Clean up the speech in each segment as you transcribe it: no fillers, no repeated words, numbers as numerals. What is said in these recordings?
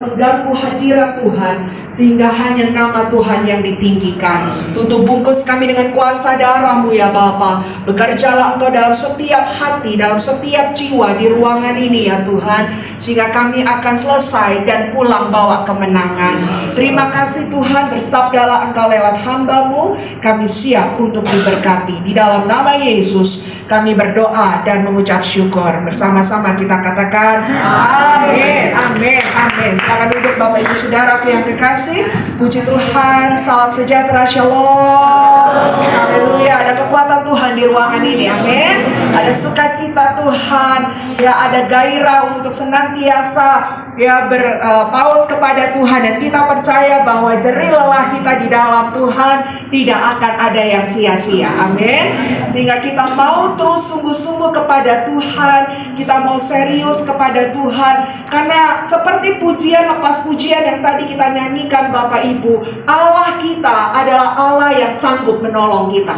Dalam hadirat Tuhan, sehingga hanya nama Tuhan yang ditinggikan. Tutup bungkus kami dengan kuasa darah-Mu ya Bapa. Bekerjalah Engkau dalam setiap hati, dalam setiap jiwa di ruangan ini ya Tuhan, sehingga kami akan selesai dan pulang bawa kemenangan. Terima kasih Tuhan, bersabdalah Engkau lewat hamba-Mu, kami siap untuk diberkati. Di dalam nama Yesus kami berdoa dan mengucap syukur. Bersama-sama kita katakan amin, amin, amin. Silakan duduk Bapak Ibu Saudaraku yang kekasih. Puji Tuhan, salam sejahtera, shalom. Haleluya, ada kekuatan Tuhan di ruangan ini, amin. Ada sukacita Tuhan, ya, ada gairah untuk senantiasa ya berpaut kepada Tuhan, dan kita percaya bahwa jerih lelah kita di dalam Tuhan tidak akan ada yang sia-sia, amin. Sehingga kita mau terus sungguh-sungguh kepada Tuhan, kita mau serius kepada Tuhan, karena seperti pujian lepas pujian yang tadi kita nyanyikan Bapak Ibu, Allah kita adalah Allah yang sanggup menolong kita.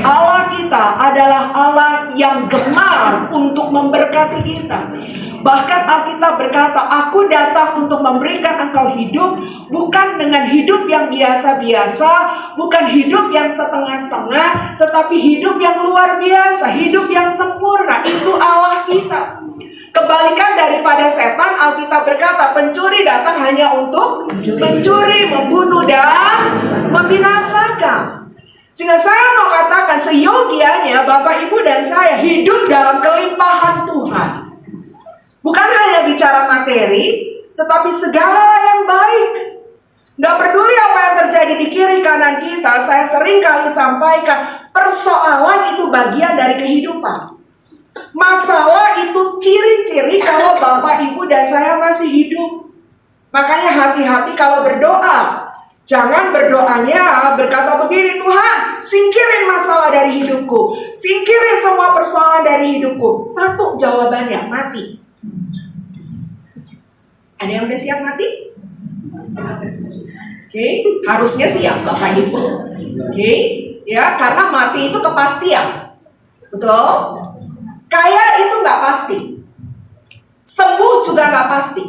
Allah kita adalah Allah yang gemar untuk memberkati kita. Bahkan Alkitab berkata, aku datang untuk memberikan engkau hidup, bukan dengan hidup yang biasa-biasa, bukan hidup yang setengah-setengah, tetapi hidup yang luar biasa, hidup yang sempurna. Itu Allah kita. Kebalikan daripada setan, Alkitab berkata, pencuri datang hanya untuk mencuri, membunuh, dan membinasakan. Sehingga saya mau katakan, seyogianya Bapak Ibu dan saya hidup dalam kelimpahan Tuhan. Bukan hanya bicara materi, tetapi segala yang baik. Gak peduli apa yang terjadi di kiri kanan kita, saya sering kali sampaikan, persoalan itu bagian dari kehidupan. Masalah itu ciri-ciri kalau Bapak, Ibu, dan saya masih hidup. Makanya hati-hati kalau berdoa. Jangan berdoanya berkata begini, Tuhan, singkirin masalah dari hidupku, singkirin semua persoalan dari hidupku. Satu jawabannya, mati. Ada yang udah siap mati? Oke, harusnya siap Bapak Ibu. Oke, ya, karena mati itu kepastian. Betul? Kaya itu nggak pasti. Sembuh juga nggak pasti.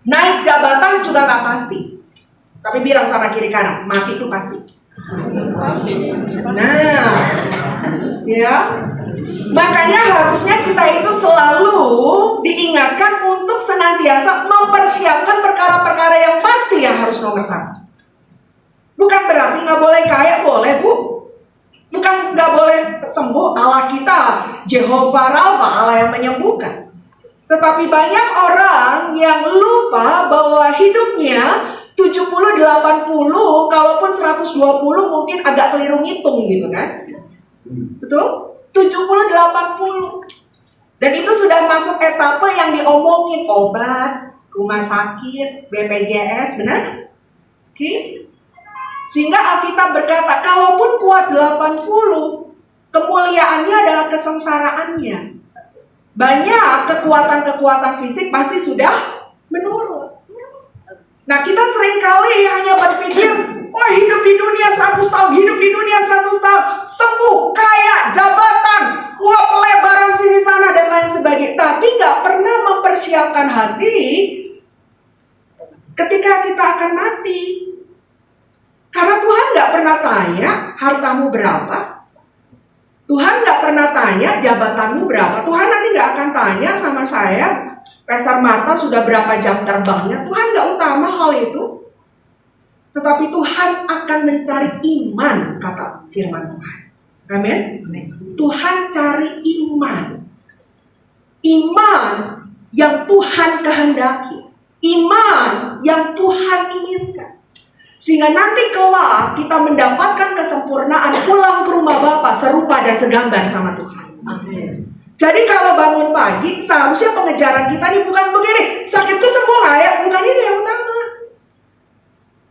Naik jabatan juga nggak pasti. Tapi bilang sama kiri kanan, mati itu pasti. Nah, ya. Makanya harusnya kita itu selalu diingatkan untuk senantiasa mempersiapkan perkara-perkara yang pasti yang harus nomor satu. Bukan berarti nggak boleh kaya, boleh Bu. Bukan nggak boleh sembuh, Allah kita Jehovah Rafa, Allah yang menyembuhkan. Tetapi banyak orang yang lupa bahwa hidupnya 70-80, kalaupun 120 mungkin agak keliru ngitung gitu kan. Betul? 70-80. Dan itu sudah masuk etapa yang diomongin, obat, rumah sakit, BPJS, benar? Oke? Sehingga Alkitab berkata, kalaupun kuat 80, kemuliaannya adalah kesengsaraannya. Banyak kekuatan-kekuatan fisik pasti sudah menurun. Nah, kita seringkali hanya berpikir, oh, hidup di dunia 100 tahun, hidup di dunia 100 tahun, sembuh, kaya, jabatan, wah, pelebaran sini sana dan lain sebagainya. Tapi gak pernah mempersiapkan hati ketika kita akan mati. Karena Tuhan gak pernah tanya hartamu berapa. Tuhan gak pernah tanya jabatanmu berapa. Tuhan nanti gak akan tanya sama saya, Pesar Marta sudah berapa jam terbangnya. Tuhan gak utama hal itu. Tetapi Tuhan akan mencari iman, kata firman Tuhan. Amin. Tuhan cari iman. Iman yang Tuhan kehendaki. Iman yang Tuhan inginkan. Sehingga nanti kelak kita mendapatkan kesempurnaan pulang ke rumah Bapa serupa dan segambar sama Tuhan. Amin. Jadi kalau bangun pagi, seharusnya pengejaran kita ini bukan begini, sakitku sembuh nggak ya? Bukan itu yang utama.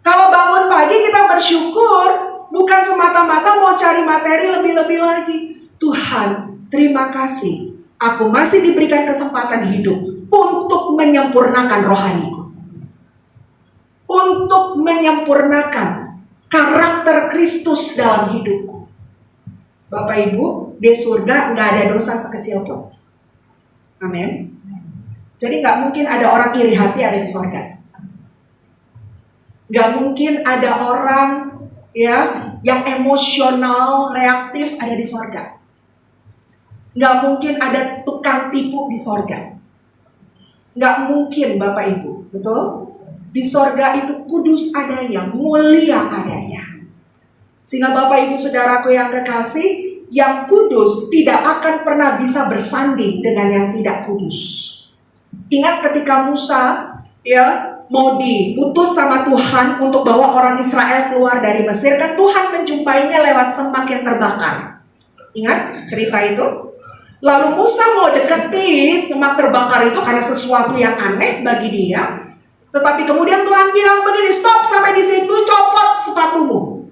Kalau bangun pagi kita bersyukur, bukan semata-mata mau cari materi lebih-lebih lagi. Tuhan, terima kasih, aku masih diberikan kesempatan hidup untuk menyempurnakan rohaniku. Untuk menyempurnakan karakter Kristus dalam hidupku. Bapak Ibu, di surga nggak ada dosa sekecil pun. Amin. Jadi nggak mungkin ada orang iri hati ada di surga. Gak mungkin ada orang ya yang emosional, reaktif ada di sorga. Gak mungkin ada tukang tipu di sorga. Gak mungkin Bapak Ibu, betul? Di sorga itu kudus adanya, mulia adanya. Sehingga Bapak Ibu Saudaraku yang kekasih, yang kudus tidak akan pernah bisa bersanding dengan yang tidak kudus. Ingat ketika Musa ya mau diutus sama Tuhan untuk bawa orang Israel keluar dari Mesir, kan Tuhan menjumpainya lewat semak yang terbakar. Ingat cerita itu? Lalu Musa mau deketi semak terbakar itu karena sesuatu yang aneh bagi dia. Tetapi kemudian Tuhan bilang begini, stop sampai di situ, copot sepatumu.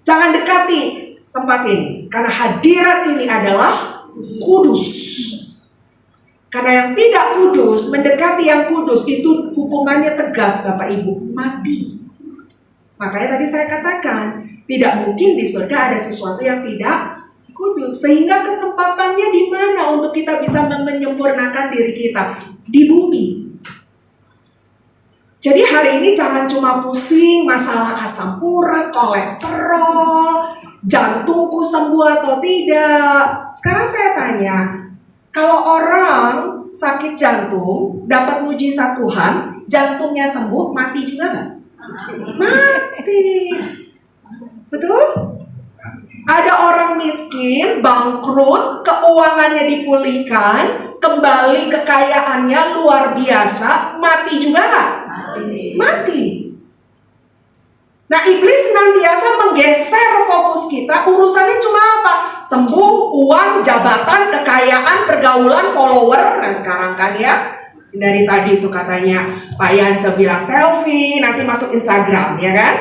Jangan dekati tempat ini, karena hadirat ini adalah kudus. Karena yang tidak kudus mendekati yang kudus itu hukumannya tegas Bapak Ibu, mati. Makanya tadi saya katakan, tidak mungkin di surga ada sesuatu yang tidak kudus. Sehingga kesempatannya di mana untuk kita bisa menyempurnakan diri kita? Di bumi. Jadi hari ini jangan cuma pusing masalah asam urat, kolesterol, jantungku sembuh atau tidak. Sekarang saya tanya, kalau orang sakit jantung, dapat mujizat Tuhan, jantungnya sembuh, mati juga nggak? Mati. Betul? Ada orang miskin, bangkrut, keuangannya dipulihkan, kembali kekayaannya luar biasa, mati juga nggak? Mati. Nah, iblis senantiasa menggeser fokus kita. Urusannya cuma apa? Sembuh, uang, jabatan, kekayaan, pergaulan, follower. Nah sekarang kan ya, dari tadi itu katanya Pak Yance bilang selfie, nanti masuk Instagram ya kan,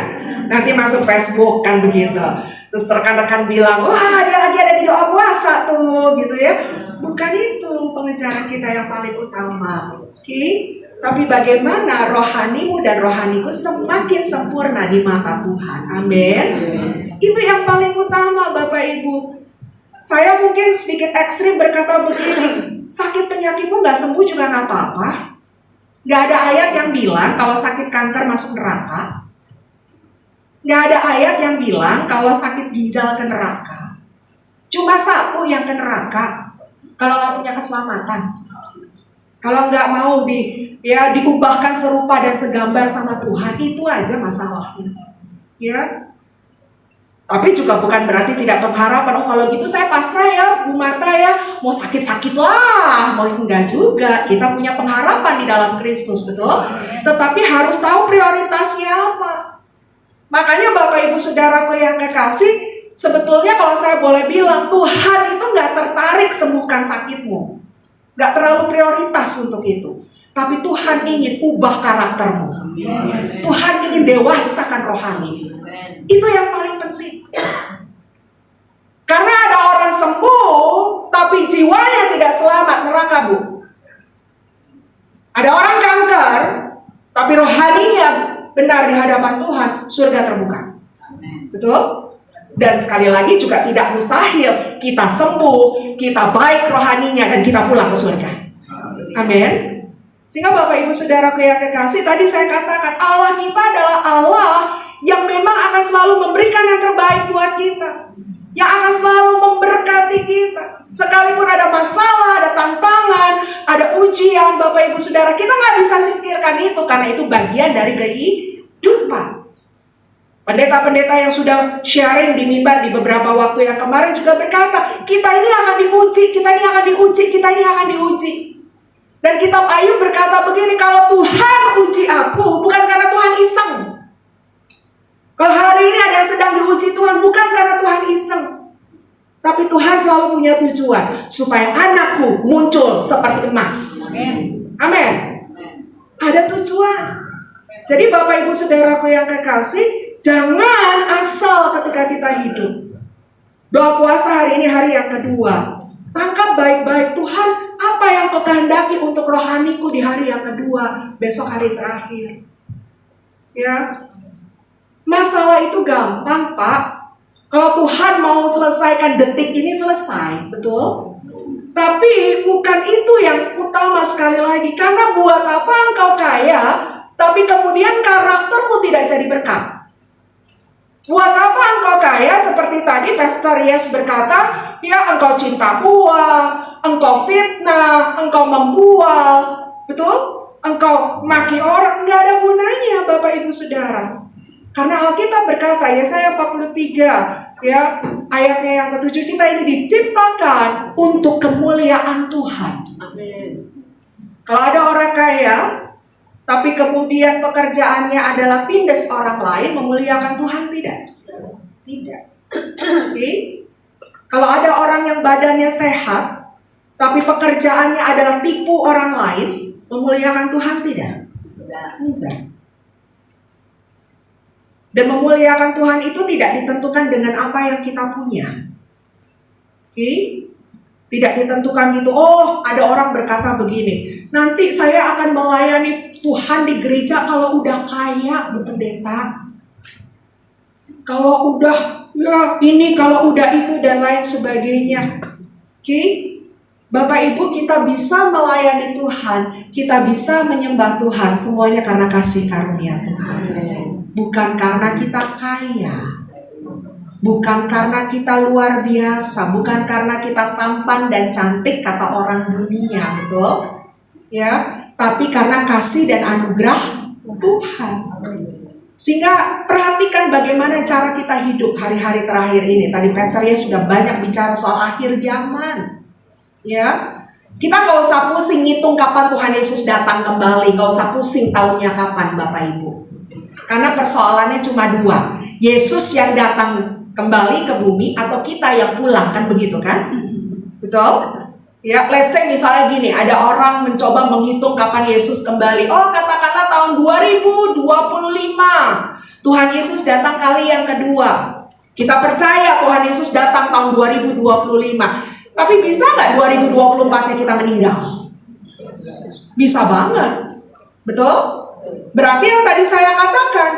nanti masuk Facebook kan begitu. Terus rekan-rekan bilang, wah dia lagi ada di doa puasa tuh gitu ya. Bukan itu pengejaran kita yang paling utama. Oke? Tapi bagaimana rohanimu dan rohaniku semakin sempurna di mata Tuhan. Amin. Itu yang paling utama Bapak Ibu. Saya mungkin sedikit ekstrim berkata begini, sakit penyakitmu gak sembuh juga gak apa-apa. Gak ada ayat yang bilang kalau sakit kanker masuk neraka. Gak ada ayat yang bilang kalau sakit ginjal ke neraka. Cuma satu yang ke neraka, kalau gak punya keselamatan. Kalau nggak mau diubahkan serupa dan segambar sama Tuhan, itu aja masalahnya. Ya. Tapi juga bukan berarti tidak pengharapan. Oh kalau gitu saya pasrah ya Bu Marta ya, mau sakit-sakit lah, mau enggak juga. Kita punya pengharapan di dalam Kristus, betul? Tetapi harus tahu prioritasnya apa. Makanya Bapak Ibu Saudaraku yang kekasih, sebetulnya kalau saya boleh bilang, Tuhan itu nggak tertarik sembuhkan sakitmu. Gak terlalu prioritas untuk itu. Tapi Tuhan ingin ubah karaktermu. Tuhan ingin dewasakan rohani. Itu yang paling penting. Karena ada orang sembuh tapi jiwanya tidak selamat, neraka Bu. Ada orang kanker tapi rohaninya benar di hadapan Tuhan, surga terbuka. Betul? Dan sekali lagi juga tidak mustahil kita sembuh, kita baik rohaninya, dan kita pulang ke surga. Amin. Sehingga Bapak Ibu Saudaraku yang kekasih, tadi saya katakan Allah kita adalah Allah yang memang akan selalu memberikan yang terbaik buat kita, yang akan selalu memberkati kita. Sekalipun ada masalah, ada tantangan, ada ujian, Bapak Ibu Saudara, kita nggak bisa singkirkan itu karena itu bagian dari kehidupan. Pendeta-pendeta yang sudah sharing di mimbar di beberapa waktu yang kemarin juga berkata, kita ini akan diuji, kita ini akan diuji, kita ini akan diuji. Dan kitab Ayub berkata begini, kalau Tuhan uji aku, bukan karena Tuhan iseng. Kalau hari ini ada yang sedang diuji Tuhan, bukan karena Tuhan iseng. Tapi Tuhan selalu punya tujuan, supaya anakku muncul seperti emas. Amin. Ada tujuan. Jadi Bapak Ibu Saudaraku yang kekasih, jangan asal ketika kita hidup. Doa puasa hari ini hari yang kedua. Tangkap baik-baik, Tuhan apa yang Kau kehendaki untuk rohaniku di hari yang kedua, besok hari terakhir. Ya, masalah itu gampang Pak. Kalau Tuhan mau selesaikan detik ini selesai, betul? Tapi bukan itu yang utama sekali lagi. Karena buat apa engkau kaya tapi kemudian karaktermu tidak jadi berkat. Buat apa engkau kaya seperti tadi Pastor Yes berkata, ya engkau cinta uang, engkau fitnah, engkau membual, betul? Engkau maki orang, nggak ada gunanya Bapak Ibu Saudara. Karena Alkitab berkata, Yesaya 43, ya ayatnya yang ke-7, kita ini diciptakan untuk kemuliaan Tuhan. Amin. Kalau ada orang kaya, tapi kemudian pekerjaannya adalah tindas orang lain, memuliakan Tuhan tidak? Tidak. Oke? Kalau ada orang yang badannya sehat, tapi pekerjaannya adalah tipu orang lain, memuliakan Tuhan tidak? Tidak. Dan memuliakan Tuhan itu tidak ditentukan dengan apa yang kita punya. Oke? Tidak ditentukan gitu, oh ada orang berkata begini, nanti saya akan melayani Tuhan di gereja kalau udah kaya, Bu Pendeta. Kalau udah ya ini, kalau udah itu dan lain sebagainya. Oke? Bapak Ibu, kita bisa melayani Tuhan, kita bisa menyembah Tuhan, semuanya karena kasih karunia Tuhan. Bukan karena kita kaya, bukan karena kita luar biasa, bukan karena kita tampan dan cantik kata orang dunia, betul? Ya, tapi karena kasih dan anugerah Tuhan. Sehingga perhatikan bagaimana cara kita hidup hari-hari terakhir ini. Tadi Pastor ya sudah banyak bicara soal akhir zaman. Ya, kita nggak usah pusing ngitung kapan Tuhan Yesus datang kembali, nggak usah pusing tahunnya kapan Bapak Ibu. Karena persoalannya cuma dua, Yesus yang datang kembali ke bumi atau kita yang pulang, kan begitu kan? Betul? Ya, let's say misalnya gini, ada orang mencoba menghitung kapan Yesus kembali. Oh, katakanlah tahun 2025 Tuhan Yesus datang kali yang kedua. Kita percaya Tuhan Yesus datang tahun 2025. Tapi bisa nggak 2024-nya kita meninggal? Bisa banget. Betul? Berarti yang tadi saya katakan,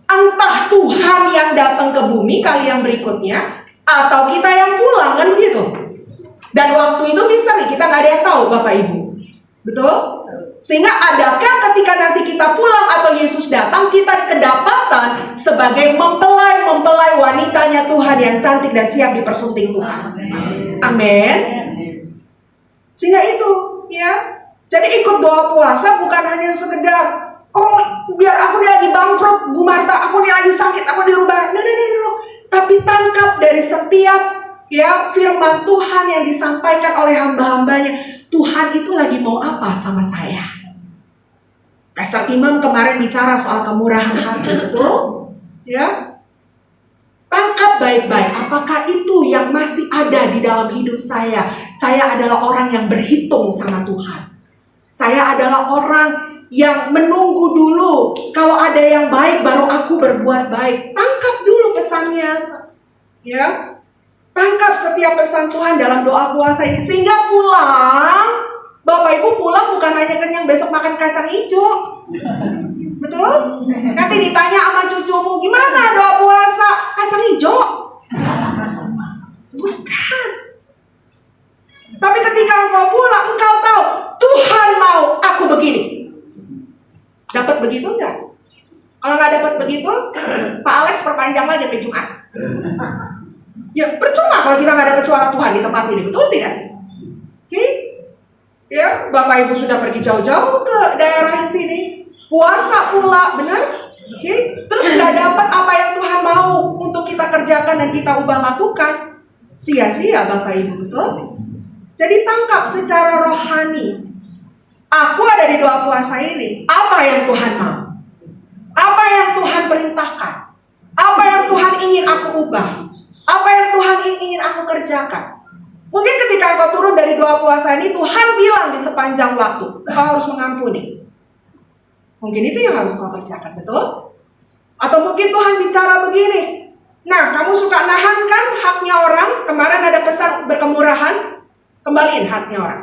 entah Tuhan yang datang ke bumi kali yang berikutnya, atau kita yang pulang, kan begitu? Dan waktu itu misteri, kita nggak ada yang tahu Bapak Ibu. Betul? Sehingga adakah ketika nanti kita pulang atau Yesus datang, kita kedapatan sebagai mempelai wanitanya Tuhan yang cantik dan siap dipersunting Tuhan. Amin. Sehingga itu, ya. Jadi ikut doa puasa bukan hanya sekedar, oh biar aku nih lagi bangkrut Bu Marta, aku nih lagi sakit, aku dirubah. No. Tapi tangkap dari setiap ya firman Tuhan yang disampaikan oleh hamba-hambanya. Tuhan itu lagi mau apa sama saya? Pastor Imam kemarin bicara soal kemurahan hati, betul? Ya. Tangkap baik-baik, apakah itu yang masih ada di dalam hidup saya? Saya adalah orang yang berhitung sama Tuhan. Saya adalah orang yang menunggu dulu. Kalau ada yang baik baru aku berbuat baik. Tangkap dulu pesannya. Ya. Tangkap setiap pesan Tuhan dalam doa puasa ini. Sehingga pulang, Bapak Ibu pulang bukan hanya kenyang besok makan kacang hijau. Betul? Nanti ditanya sama cucumu, gimana doa puasa? Kacang hijau? Bukan. Tapi ketika engkau pulang, engkau tahu Tuhan mau aku begini. Dapat begitu enggak? Kalau nggak dapat begitu, Pak Alex perpanjang lagi sampai Jumat. Ya percuma kalau kita nggak dapat suara Tuhan di tempat ini, betul tidak? Oke? Ya, Bapak Ibu sudah pergi jauh-jauh ke daerah sini, puasa pula, benar? Oke? Terus nggak dapat apa yang Tuhan mau untuk kita kerjakan dan kita ubah lakukan, sia-sia Bapak Ibu, betul? Jadi tangkap secara rohani. Aku ada di doa puasa ini. Apa yang Tuhan mau? Apa yang Tuhan perintahkan? Apa yang Tuhan ingin aku ubah? Apa yang Tuhan ingin aku kerjakan? Mungkin ketika engkau turun dari doa puasa ini, Tuhan bilang di sepanjang waktu, engkau harus mengampuni. Mungkin itu yang harus kau kerjakan, betul? Atau mungkin Tuhan bicara begini, nah kamu suka nahan kan haknya orang? Kemarin ada pesan berkemurahan. Kembaliin haknya orang.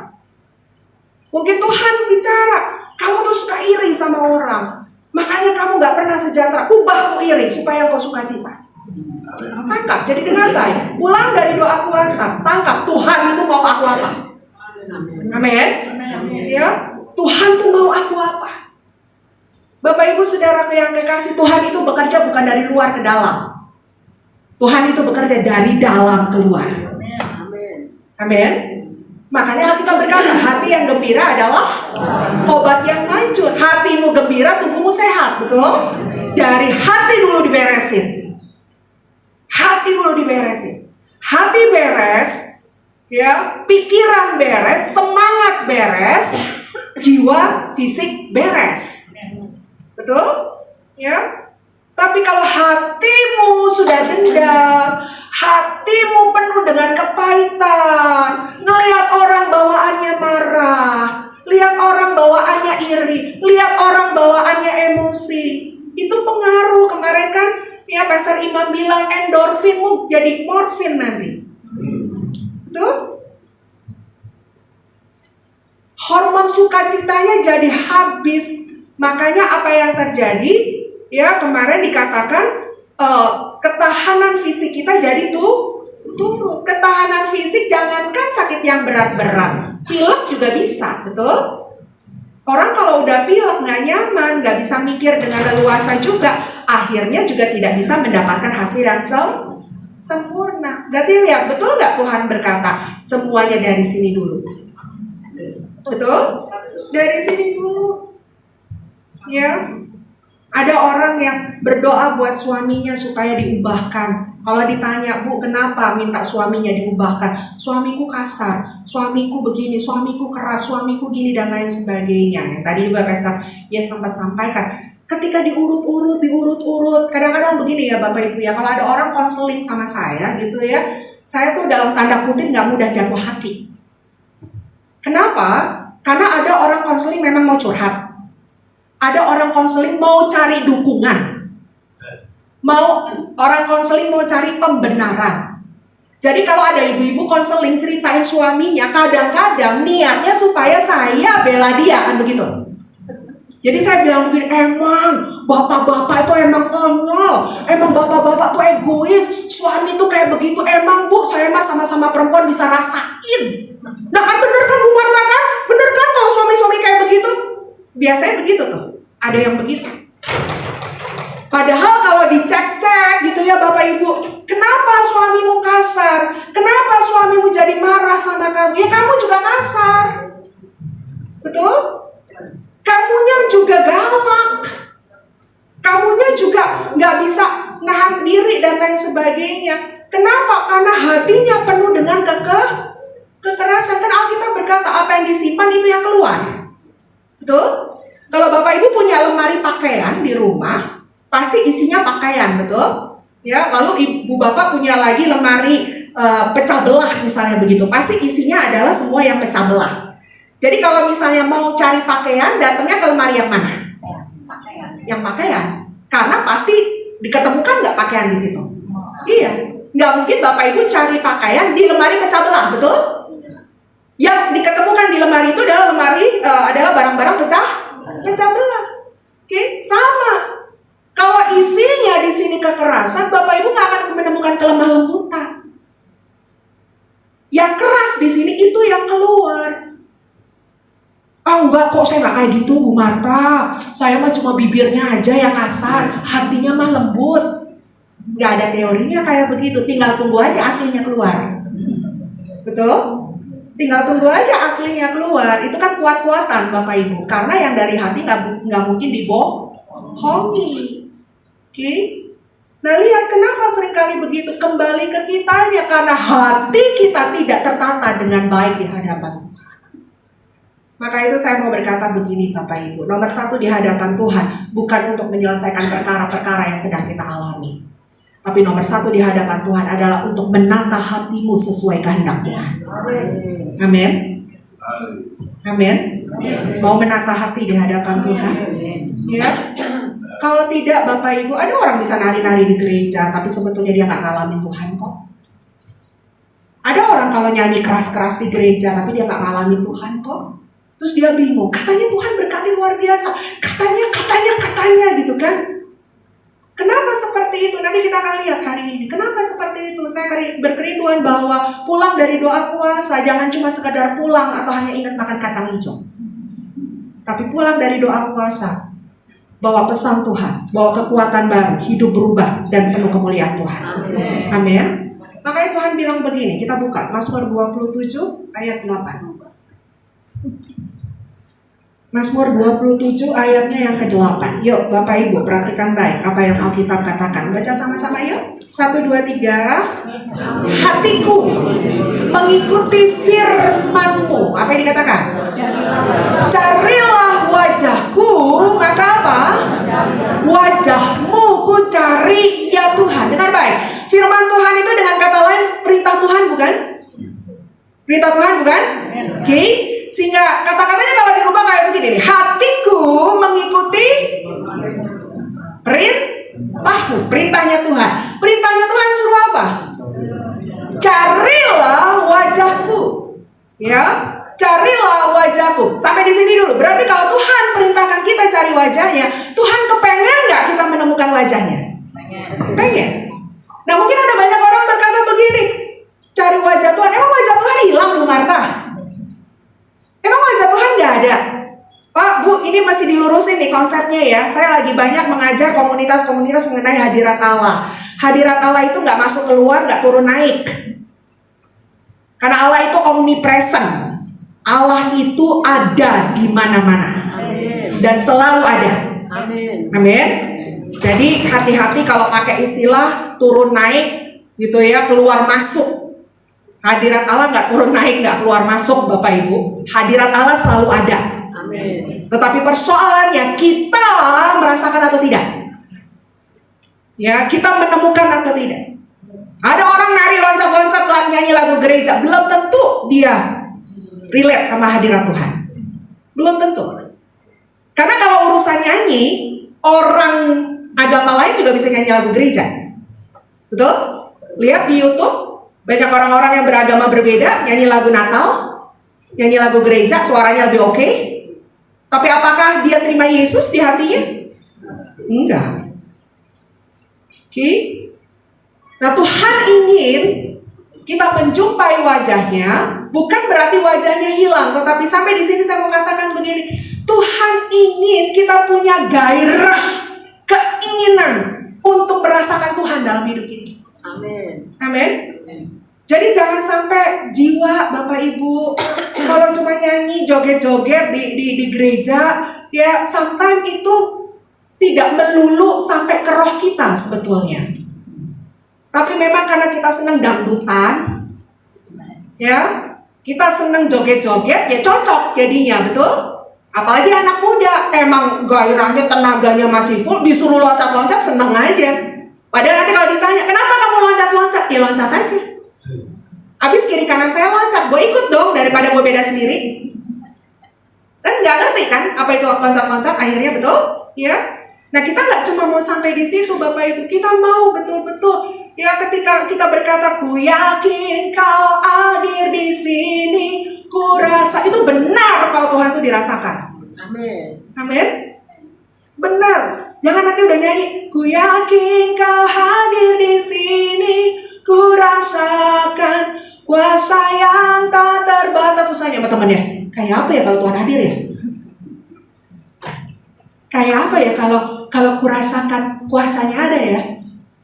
Mungkin Tuhan bicara, kamu tuh suka iri sama orang, makanya kamu gak pernah sejahtera. Ubah tuh iri supaya kau suka cita. Tangkap, jadi dengan baik. Pulang dari doa puasa, tangkap Tuhan itu mau aku apa. Amin. Ya, Tuhan tuh mau aku apa. Bapak Ibu Saudaraku yang kekasih, Tuhan itu bekerja bukan dari luar ke dalam. Tuhan itu bekerja dari dalam keluar. Amin. Makanya Alkitab berkata, hati yang gembira adalah obat yang manjur. Hatimu gembira, tubuhmu sehat, betul? Dari hati dulu diberesin. Hati dulu diberesin. Hati beres, ya, pikiran beres, semangat beres, jiwa fisik beres. Betul? Ya. Tapi kalau hatimu sudah dendam, hatimu penuh dengan kepahitan, ngelihat orang bawaannya marah, lihat orang bawaannya iri, lihat orang bawaannya emosi, itu pengaruh. Kemarin kan ya Pastor Imam bilang endorfinmu jadi morfin nanti. Betul? Hormon sukacitanya jadi habis. Makanya apa yang terjadi? Ya kemarin dikatakan ketahanan fisik kita jadi turun. Ketahanan fisik jangankan sakit yang berat-berat, pilek juga bisa, betul? Orang kalau udah pilek nggak nyaman, nggak bisa mikir dengan leluasa juga, akhirnya juga tidak bisa mendapatkan hasil yang sempurna. Berarti lihat, betul nggak Tuhan berkata semuanya dari sini dulu? Betul? Dari sini dulu. Ya. Ada orang yang berdoa buat suaminya supaya diubahkan. Kalau ditanya, Bu, kenapa minta suaminya diubahkan? Suamiku kasar, suamiku begini, suamiku keras, suamiku gini, dan lain sebagainya. Yang tadi juga Pastor ya sempat sampaikan. Ketika diurut-urut, kadang-kadang begini ya Bapak Ibu ya, kalau ada orang konseling sama saya gitu ya, saya tuh dalam tanda kutip gak mudah jatuh hati. Kenapa? Karena ada orang konseling memang mau curhat. Ada orang konseling mau cari dukungan. Orang konseling mau cari pembenaran. Jadi kalau ada ibu-ibu konseling ceritain suaminya, kadang-kadang niatnya supaya saya bela dia, kan begitu. Jadi saya bilang begini, emang bapak-bapak itu emang konyol, emang bapak-bapak tuh egois, suami tuh kayak begitu, emang Bu, saya mah sama-sama perempuan bisa rasain. Nah kan bener kan Bu Marta kan? Bener kan kalau suami-suami kayak begitu? Biasanya begitu tuh, ada yang begitu. Padahal kalau dicek-cek gitu ya Bapak Ibu, kenapa suamimu kasar? Kenapa suamimu jadi marah sama kamu? Ya kamu juga kasar. Betul? Kamunya juga galak. Kamunya juga nggak bisa nahan diri dan lain sebagainya. Kenapa? Karena hatinya penuh dengan kekerasan. Kan Alkitab berkata apa yang disimpan itu yang keluar. Betul? Kalau Bapak Ibu punya lemari pakaian di rumah, pasti isinya pakaian, betul? Ya, lalu Ibu Bapak punya lagi lemari pecah belah misalnya begitu. Pasti isinya adalah semua yang pecah belah. Jadi kalau misalnya mau cari pakaian, datangnya ke lemari yang mana? Yang pakaian. Karena pasti diketemukan nggak pakaian di situ? Iya. Nggak mungkin Bapak Ibu cari pakaian di lemari pecah belah, betul? Yang diketemukan di lemari itu adalah adalah barang-barang pecah belah. Oke, sama. Kalau isinya di sini kekerasan, Bapak Ibu nggak akan menemukan kelemah lembutan. Yang keras di sini itu yang keluar. Enggak kok, saya nggak kayak gitu Bu Marta. Saya mah cuma bibirnya aja yang kasar, hatinya mah lembut. Nggak ada teorinya kayak begitu. Tinggal tunggu aja aslinya keluar. Betul? Tinggal tunggu aja aslinya keluar. Itu kan kuat-kuatan Bapak Ibu. Karena yang dari hati nggak mungkin dibohongi. Oke? Nah lihat kenapa seringkali begitu, kembali ke kitanya. Karena hati kita tidak tertata dengan baik di hadapan Tuhan. Maka itu saya mau berkata begini Bapak Ibu. Nomor 1 di hadapan Tuhan bukan untuk menyelesaikan perkara-perkara yang sedang kita alami. Tapi nomor 1 di hadapan Tuhan adalah untuk menata hatimu sesuai kehendak Tuhan. Amin. Amin. Mau menata hati di hadapan Tuhan? Ya. Kalau tidak Bapak Ibu, ada orang bisa nari-nari di gereja, tapi sebetulnya dia nggak ngalamin Tuhan kok. Ada orang kalau nyanyi keras-keras di gereja, tapi dia nggak ngalamin Tuhan kok. Terus dia bingung, katanya Tuhan berkati luar biasa, katanya gitu kan. Kenapa seperti itu? Nanti kita akan lihat hari ini. Kenapa seperti itu? Saya berkerinduan bahwa pulang dari doa puasa jangan cuma sekedar pulang atau hanya ingat makan kacang hijau. Tapi pulang dari doa puasa, bawa pesan Tuhan, bawa kekuatan baru, hidup berubah, dan penuh kemuliaan Tuhan. Amin. Makanya Tuhan bilang begini, kita buka Mazmur 27 ayat 8. Mazmur 27 ayatnya yang ke-8. Yuk Bapak Ibu perhatikan baik apa yang Alkitab katakan. Baca sama-sama yuk. 1, 2, 3. Hatiku mengikuti firman-Mu. Apa yang dikatakan? Carilah wajahku, maka apa? Wajah-Mu ku cari ya Tuhan. Dengar baik. Firman Tuhan itu dengan kata lain perintah Tuhan bukan? Perintah Tuhan bukan? Oke. Sehingga kata-katanya kalau dirubah kayak begini nih. Hatiku mengikuti perintahmu, perintahnya Tuhan. Perintahnya Tuhan suruh apa? Carilah wajahku. Ya, carilah wajahku. Sampai di sini dulu. Berarti kalau Tuhan perintahkan kita cari wajahnya, Tuhan kepengen nggak kita menemukan wajahnya? Pengen. Nah mungkin ada banyak orang berkata begini, cari wajah Tuhan. Emang wajah Tuhan hilang Bu Marta? Emang wajah Tuhan nggak ada? Pak, Bu, ini mesti dilurusin nih konsepnya ya. Saya lagi banyak mengajar komunitas-komunitas mengenai hadirat Allah. Hadirat Allah itu nggak masuk keluar, nggak turun naik. Karena Allah itu omnipresent. Allah itu ada di mana-mana. Dan selalu ada. Amin. Jadi hati-hati kalau pakai istilah turun naik gitu ya, keluar masuk. Hadirat Allah nggak turun naik, nggak keluar masuk Bapak Ibu. Hadirat Allah selalu ada. Amin. Tetapi persoalannya kita merasakan atau tidak? Ya, kita menemukan atau tidak? Ada orang nari loncat-loncat nyanyi lagu gereja, belum tentu dia relate sama hadirat Tuhan. Belum tentu. Karena kalau urusan nyanyi, orang agama lain juga bisa nyanyi lagu gereja. Betul? Lihat di YouTube. Banyak orang-orang yang beragama berbeda nyanyi lagu Natal, nyanyi lagu gereja, suaranya lebih oke. Tapi apakah dia terima Yesus di hatinya? Enggak. Oke. Nah Tuhan ingin kita menjumpai wajahnya, bukan berarti wajahnya hilang, tetapi sampai di sini saya mau katakan begini, Tuhan ingin kita punya gairah, keinginan untuk merasakan Tuhan dalam hidup kita. Amin. Amin. Jadi jangan sampai jiwa Bapak Ibu kalau cuma nyanyi joget-joget di gereja ya sometimes itu tidak melulu sampai ke roh kita sebetulnya. Tapi memang karena kita senang dangdutan ya, kita senang joget-joget ya cocok jadinya, betul? Apalagi anak muda emang gairahnya tenaganya masih full, disuruh loncat-loncat seneng aja. Padahal nanti kalau ditanya kenapa kamu loncat-loncat, ya loncat aja. Abis kiri kanan saya loncat, gue ikut dong daripada gue beda sendiri. Kan nggak ngerti kan apa itu loncat-loncat akhirnya, betul? Ya. Nah kita nggak cuma mau sampai di situ Bapak Ibu, kita mau betul-betul ya ketika kita berkata ku yakin kau hadir di sini, ku rasa itu benar kalau Tuhan itu dirasakan. Amin. Amin. Benar. Jangan nanti udah nyanyi ku yakin kau hadir di sini, ku rasakan kuasa yang tak terbatas. Terus sama temannya, kayak apa ya kalau Tuhan hadir ya? Kayak apa ya kalau kurasakan kuasanya ada ya?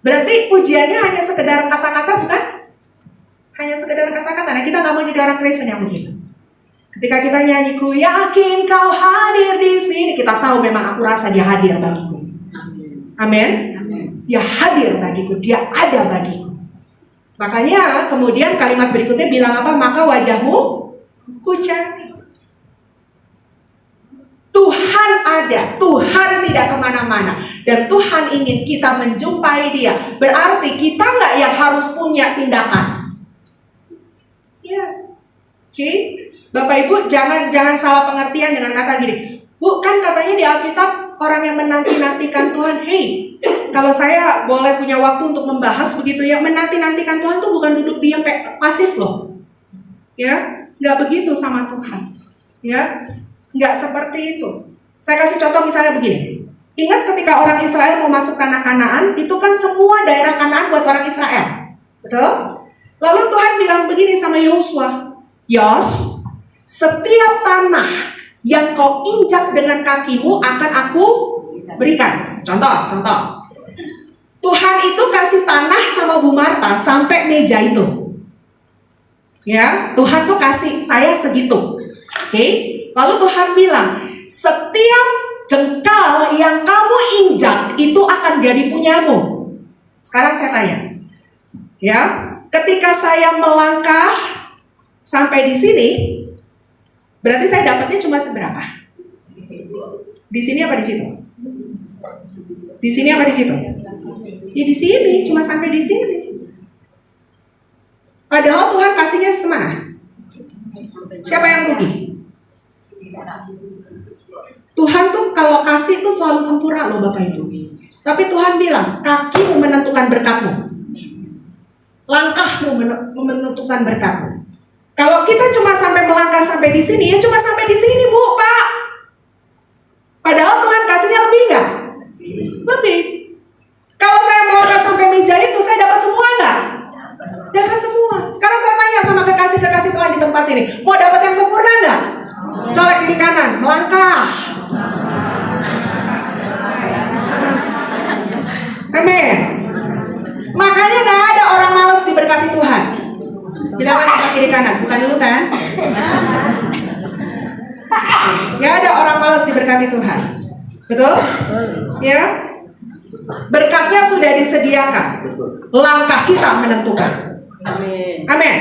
Berarti pujiannya hanya sekedar kata-kata bukan? Hanya sekedar kata-kata. Nah kita nggak mau jadi orang Kristen yang begitu. Ketika kita nyanyi ku yakin kau hadir di sini, kita tahu memang aku rasa dia hadir bagiku. Amin. Dia hadir bagiku, dia ada bagiku. Makanya kemudian kalimat berikutnya bilang apa? Maka wajahmu ku cari. Tuhan ada, Tuhan tidak kemana-mana, dan Tuhan ingin kita menjumpai Dia. Berarti kita nggak yang harus punya tindakan. Ya, oke. Bapak Ibu jangan salah pengertian dengan kata gini. Bu, kan katanya di Alkitab orang yang menanti-nantikan Tuhan. Hey, kalau saya boleh punya waktu untuk membahas begitu ya, menanti-nantikan Tuhan tuh bukan duduk diam kayak pasif loh. Ya, nggak begitu sama Tuhan. Ya, nggak seperti itu. Saya kasih contoh misalnya begini. Ingat ketika orang Israel mau masuk tanah Kanaan, itu kan semua daerah Kanaan buat orang Israel. Betul? Lalu Tuhan bilang begini sama Yosua. Yos, setiap tanah yang kau injak dengan kakimu akan aku berikan. Contoh. Tuhan itu kasih tanah sama Bu Marta sampai meja itu. Ya, Tuhan tuh kasih saya segitu. Oke? Lalu Tuhan bilang, setiap jengkal yang kamu injak itu akan jadi punyamu. Sekarang saya tanya. Ya, ketika saya melangkah sampai di sini, berarti saya dapatnya cuma seberapa? Di sini apa di situ? Di sini apa di situ? Ya di sini, cuma sampai di sini. Padahal Tuhan kasihnya semana? Siapa yang rugi? Tuhan tuh kalau kasih tuh selalu sempurna loh Bapak Ibu. Tapi Tuhan bilang, kakimu menentukan berkatmu. Langkahmu menentukan berkatmu. Kalau kita cuma sampai melangkah sampai di sini, ya cuma sampai di sini Bu, Pak. Padahal Tuhan kasihnya lebih nggak? Lebih. Kalau saya melangkah sampai meja itu, saya dapat semua nggak? Dapat semua. Sekarang saya tanya sama kekasih-kekasih Tuhan di tempat ini, mau dapat yang sempurna nggak? Colek kiri kanan, melangkah. Amin. Makanya nggak ada orang malas diberkati Tuhan. Bilang lagi kiri kanan, bukan dulu kan? Nggak ada orang malas diberkati Tuhan. Betul? Ya. Berkatnya sudah disediakan. Langkah kita menentukan. Amin. Amin.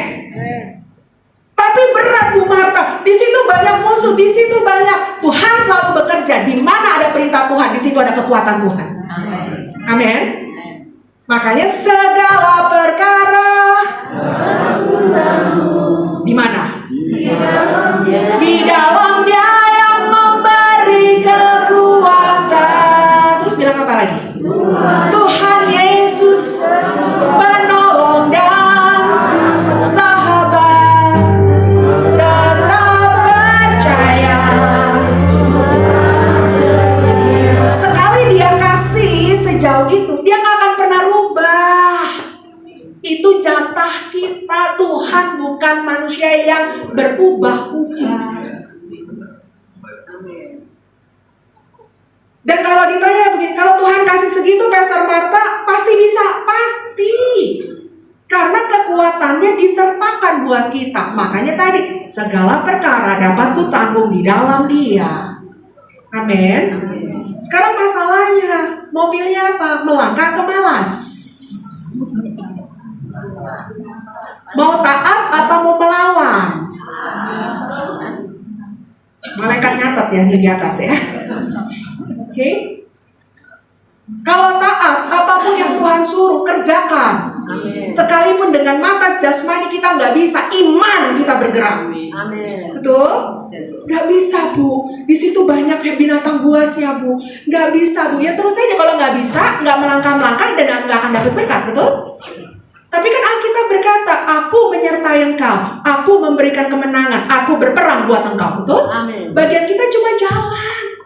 Tapi berat Bu Marta. Di situ banyak musuh, di situ banyak. Tuhan selalu bekerja. Di mana ada perintah Tuhan, di situ ada kekuatan Tuhan. Amin. Makanya segala perkara di mana? Di dalam Dia yang memberi kekuatan. Terus bilang apa lagi? Tuhan Yesus penolong dan sahabat, tetap percaya. Sekali Dia kasih sejauh itu, Dia gak akan pernah rubah. Itu jatah kita. Tuhan bukan manusia yang berubah-ubah. Dan kalau ditanya begini, kalau Tuhan kasih segitu Pastor Marta, pasti bisa? Pasti. Karena kekuatannya disertakan buat kita. Makanya tadi, segala perkara dapat kutanggung di dalam Dia. Amin. Sekarang masalahnya, mau pilih apa? Melangkah atau malas? Mau taat apa mau melawan? Malaikat nyatet ya di atas ya. Oke. Kalau taat, apapun yang Tuhan suruh kerjakan. Sekalipun dengan mata jasmani kita nggak bisa, iman kita bergerak. Betul? Nggak bisa Bu. Di situ banyak binatang buas ya Bu. Nggak bisa Bu. Ya terus saja kalau nggak bisa, nggak melangkah-melangkah dan nggak akan dapat berkat. Betul? Tapi kan Alkitab berkata, aku menyertai engkau, aku memberikan kemenangan, aku berperang buat engkau. Betul? Amin. Bagian kita cuma jalan.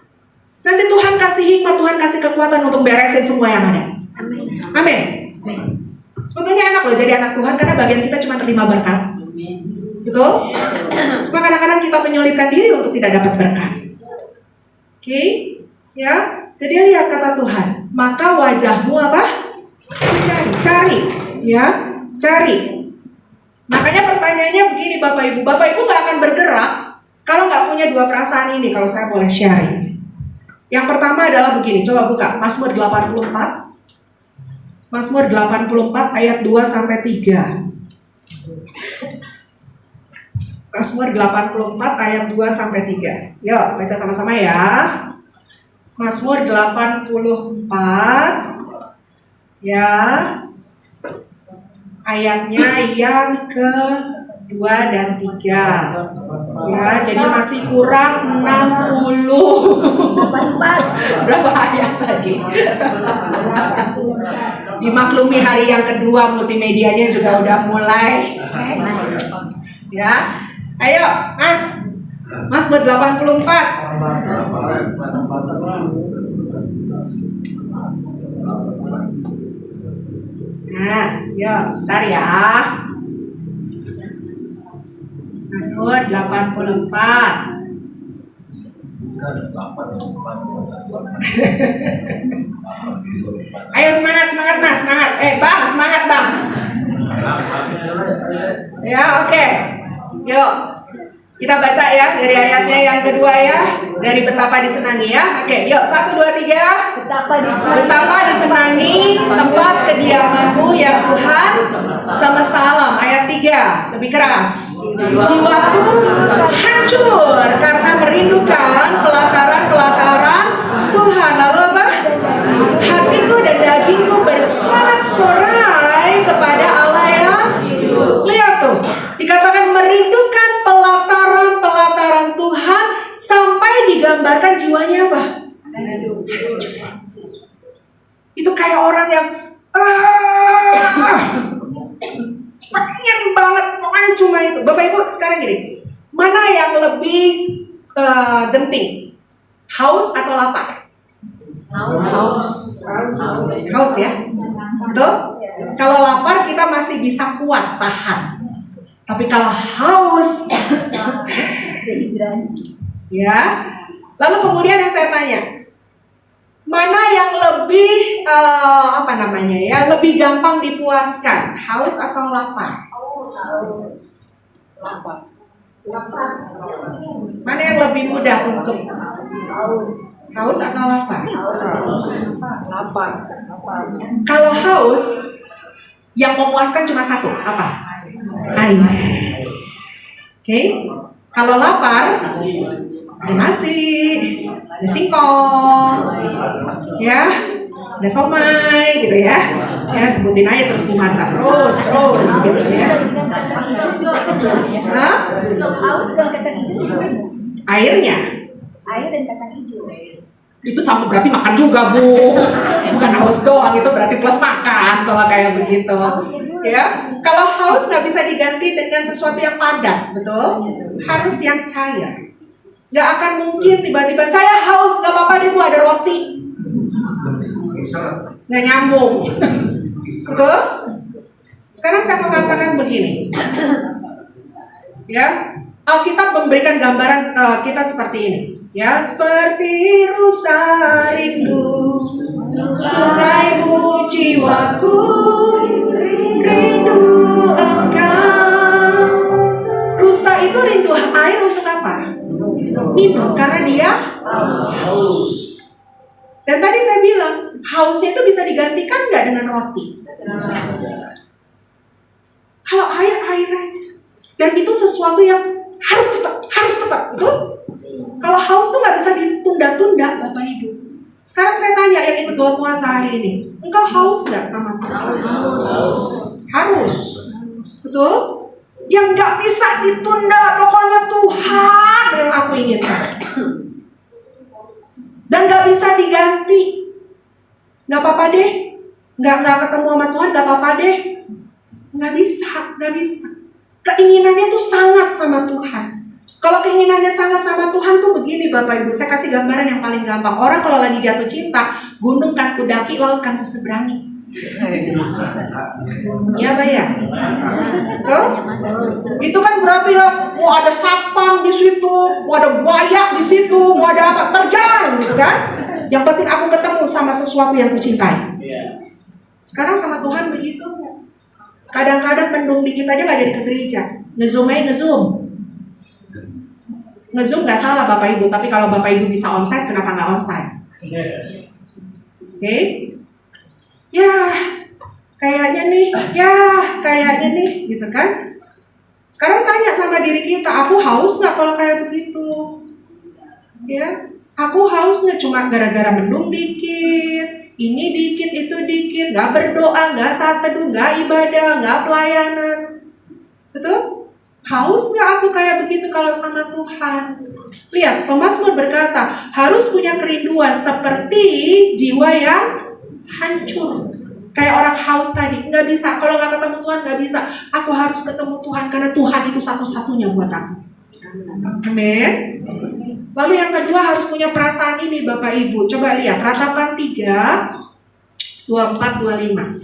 Nanti Tuhan kasih hikmat, Tuhan kasih kekuatan untuk beresin semua yang ada. Amin. Amin. Sebetulnya enak loh jadi anak Tuhan karena bagian kita cuma terima berkat. Betul? Cuma kadang-kadang kita menyulitkan diri untuk tidak dapat berkat. Oke? Ya. Jadi lihat kata Tuhan, maka wajahmu apa? Cari. Ya, cari. Makanya pertanyaannya begini Bapak Ibu gak akan bergerak kalau gak punya dua perasaan ini. Kalau saya boleh sharing. Yang pertama adalah begini, coba buka Mazmur 84. Mazmur 84 ayat 2-3. Mazmur 84 ayat 2-3. Yuk, baca sama-sama ya. Mazmur 84 ya. Ayatnya yang ke-2 dan 3. Ya, jadi masih kurang 60. Berapa ayat lagi? Dimaklumi hari yang kedua, multimedianya juga udah mulai. Ya. Ayo, Mas. Mazmur 84. Nah, yuk, bentar ya. Mazmur 84. Ayo semangat Mas, semangat. Bang, semangat Bang. Ya, oke. Yuk. Kita baca ya dari ayatnya yang kedua ya, dari betapa disenangi ya. Oke, yuk 1, 2, 3. Betapa disenangi tempat kediamanmu ya Tuhan semesta alam. Ayat 3, lebih keras. Jiwaku hancur karena merindukan pelataran-pelataran Tuhan. Lalu apa? Hatiku dan dagingku bersorak-sorai kepada Allah yang lihat tuh, dikatakan merindukan pelataran-pelataran Tuhan sampai digambarkan jiwanya apa? Itu kayak orang yang pengen banget, pokoknya cuma itu. Bapak Ibu sekarang gini, mana yang lebih genting? Haus atau lapar? Haus ya? Betul? Kalau lapar kita masih bisa kuat, tahan. Tapi kalau haus, ya. Lalu kemudian yang saya tanya, mana yang lebih lebih gampang dipuaskan, haus atau lapar? Mana yang lebih mudah untuk haus atau lapar? Kalau haus, yang memuaskan cuma satu, apa? Air. Oke. Kalau lapar, ada nasi, ada singkong, ya, ada somai, gitu ya. Ya, sebutin aja terus Bu Marta, terus, gitu ya. Hah? Airnya. Air dan kacang hijau. Itu sama berarti makan juga Bu, bukan haus doang, itu berarti plus makan kalau kayak begitu, ya. Kalau haus nggak bisa diganti dengan sesuatu yang padat, betul? Harus yang cair. Nggak akan mungkin tiba-tiba saya haus, nggak apa-apa deh Bu, ada roti, nggak nyambung, betul? Sekarang saya mau katakan begini, ya. Alkitab memberikan gambaran kita seperti ini. Ya, seperti rusa rindu sungaimu jiwaku rindu engkau. Rusa itu rindu air untuk apa? Minum, karena dia haus. Dan tadi saya bilang, hausnya itu bisa digantikan nggak dengan roti? Kalau air aja. Dan itu sesuatu yang harus cepat, betul? Kalau haus tuh nggak bisa ditunda-tunda, Bapak Ibu. Sekarang saya tanya yang ikut doa puasa hari ini, engkau haus nggak sama Tuhan? Harus, betul? Yang nggak bisa ditunda, pokoknya Tuhan yang aku inginkan. Dan nggak bisa diganti. Nggak apa-apa deh, nggak ketemu sama Tuhan, nggak apa-apa deh. Nggak bisa. Keinginannya tuh sangat sama Tuhan. Kalau keinginannya sangat sama Tuhan tuh begini Bapak Ibu, saya kasih gambaran yang paling gampang. Orang kalau lagi jatuh cinta, gunung kan kudaki, laut kan kuseberangi. Ya Pak ya? Tuh? Itu kan berarti ya, mau ada satpam di situ, mau ada buaya di situ, mau ada apa, terjang gitu kan? Yang penting aku ketemu sama sesuatu yang kucintai. Sekarang sama Tuhan begitu. Kadang-kadang mendung dikit aja nggak jadi ke gereja. Ngezoom nggak salah Bapak Ibu, tapi kalau Bapak Ibu bisa onsite, kenapa nggak onsite? Oke? Ya, kayaknya nih, gitu kan? Sekarang tanya sama diri kita, aku haus nggak kalau kayak begitu? Ya, aku haus nggak cuma gara-gara mendung dikit, ini dikit, itu dikit, nggak berdoa, nggak saat teduh, nggak ibadah, nggak pelayanan, betul? Haus nggak aku kayak begitu kalau sama Tuhan? Lihat, pemazmur berkata, harus punya kerinduan seperti jiwa yang hancur. Kayak orang haus tadi, nggak bisa. Kalau nggak ketemu Tuhan, nggak bisa. Aku harus ketemu Tuhan, karena Tuhan itu satu-satunya buat aku. Amin. Lalu yang kedua harus punya perasaan ini Bapak Ibu. Coba lihat, Ratapan 3, 24, 25.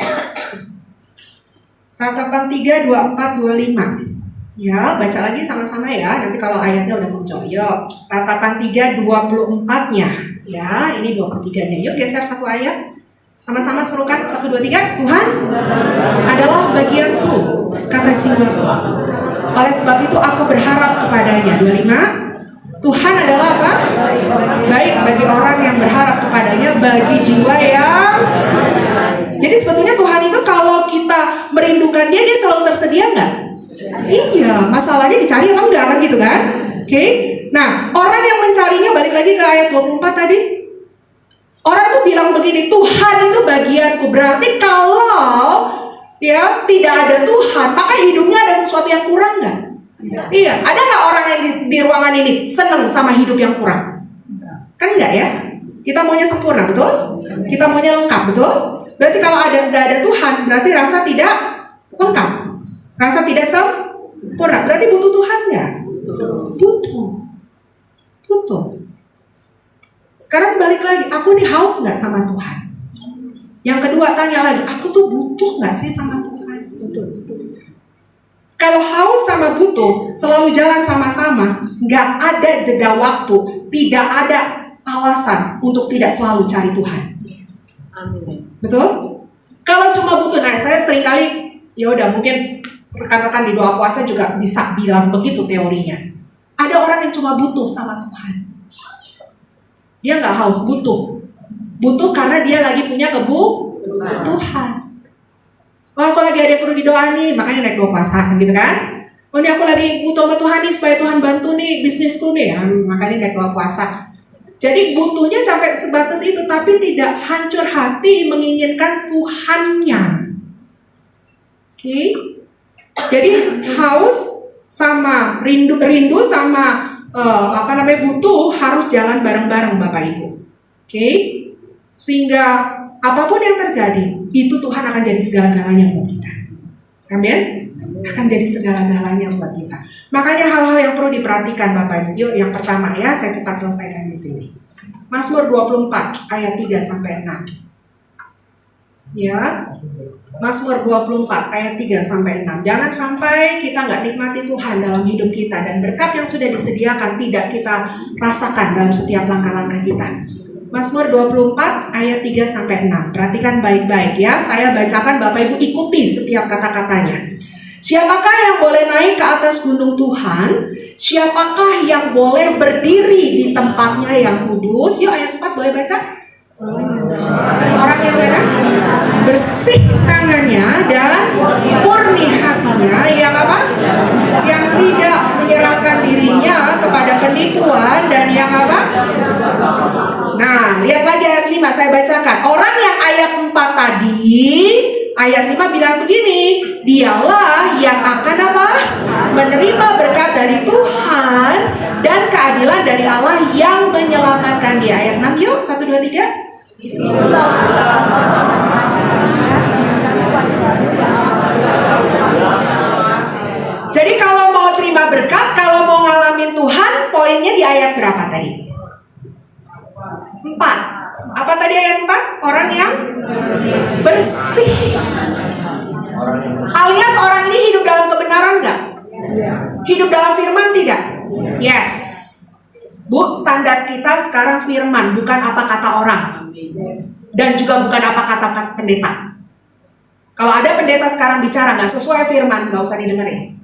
Ratapan 3, 24, 25. Ya, baca lagi sama-sama ya. Nanti kalau ayatnya udah muncul. Yuk, Ratapan 3 24-nya. Ya, ini 23-nya. Yuk geser satu ayat. Sama-sama serukan 1 2 3. Tuhan adalah bagianku, kata jiwaku. Oleh sebab itu aku berharap kepadanya. 25. Tuhan adalah apa? Baik bagi orang yang berharap kepadanya, bagi jiwa yang. Jadi sebetulnya Tuhan itu kalau kita merindukan dia selalu tersedia nggak? Iya, masalahnya dicari apa enggak kan gitu kan? Oke. Nah, orang yang mencarinya, balik lagi ke ayat 24 tadi. Orang tuh bilang begini, Tuhan itu bagianku. Berarti kalau ya tidak ada Tuhan, maka hidupnya ada sesuatu yang kurang nggak? Iya. Ada nggak orang yang di ruangan ini seneng sama hidup yang kurang? Kan enggak ya? Kita maunya sempurna, betul? Kita maunya lengkap, betul? Berarti kalau nggak ada Tuhan, berarti rasa tidak lengkap. Rasa tidak sempurna. Berarti butuh Tuhan nggak? Butuh. Sekarang balik lagi, aku nih haus nggak sama Tuhan? Yang kedua tanya lagi, aku tuh butuh nggak sih sama Tuhan? Kalau haus sama butuh selalu jalan sama-sama, nggak ada jeda waktu, tidak ada alasan untuk tidak selalu cari Tuhan. Betul? Kalau cuma butuh, nah saya seringkali ya udah mungkin rekan-rekan di doa puasa juga bisa bilang begitu teorinya. Ada orang yang cuma butuh sama Tuhan. Dia nggak haus, butuh karena dia lagi punya kebutuhan. Oh, aku lagi ada yang perlu didoa nih, makanya naik doa puasa gitu kan. Oh, ini aku lagi butuh sama Tuhan nih supaya Tuhan bantu nih bisnisku nih, makanya naik doa puasa. Jadi butuhnya sampai sebatas itu, tapi tidak hancur hati menginginkan Tuhannya. Oke? Jadi haus sama rindu sama butuh harus jalan bareng-bareng Bapak Ibu. Oke? Sehingga apapun yang terjadi, itu Tuhan akan jadi segala-galanya buat kita. Amin? Akan jadi segala-galanya buat kita. Makanya hal-hal yang perlu diperhatikan Bapak Ibu. Yuk, yang pertama ya, saya cepat selesaikan di sini. Mazmur 24 ayat 3 sampai 6. Ya. Mazmur 24 ayat 3 sampai 6. Jangan sampai kita nggak nikmati Tuhan dalam hidup kita dan berkat yang sudah disediakan tidak kita rasakan dalam setiap langkah-langkah kita. Mazmur 24 ayat 3 sampai 6. Perhatikan baik-baik ya. Saya bacakan, Bapak Ibu ikuti setiap kata-katanya. Siapakah yang boleh naik ke atas gunung Tuhan? Siapakah yang boleh berdiri di tempatnya yang kudus? Yuk ayat 4 boleh baca? Orang yang mana? Bersih tangannya dan murni hatinya, yang apa? Yang tidak menyerahkan dirinya kepada penipuan dan yang apa? Nah, lihat lagi ayat 5 saya bacakan. Orang yang ayat 4 tadi, ayat 5 bilang begini, dialah yang akan apa? Menerima berkat dari Tuhan dan keadilan dari Allah yang menyelamatkan dia. Ayat 6 yuk, 1, 2, 3. Jadi kalau mau terima berkat, kalau mau ngalamin Tuhan, poinnya di ayat berapa tadi? 4. Apa tadi ayat 4? Orang yang bersih. Alias orang ini hidup dalam kebenaran enggak? Hidup dalam firman tidak? Yes. Bu, standar kita sekarang firman, bukan apa kata orang. Dan juga bukan apa kata pendeta. Kalau ada pendeta sekarang bicara nggak sesuai firman, nggak usah didengerin.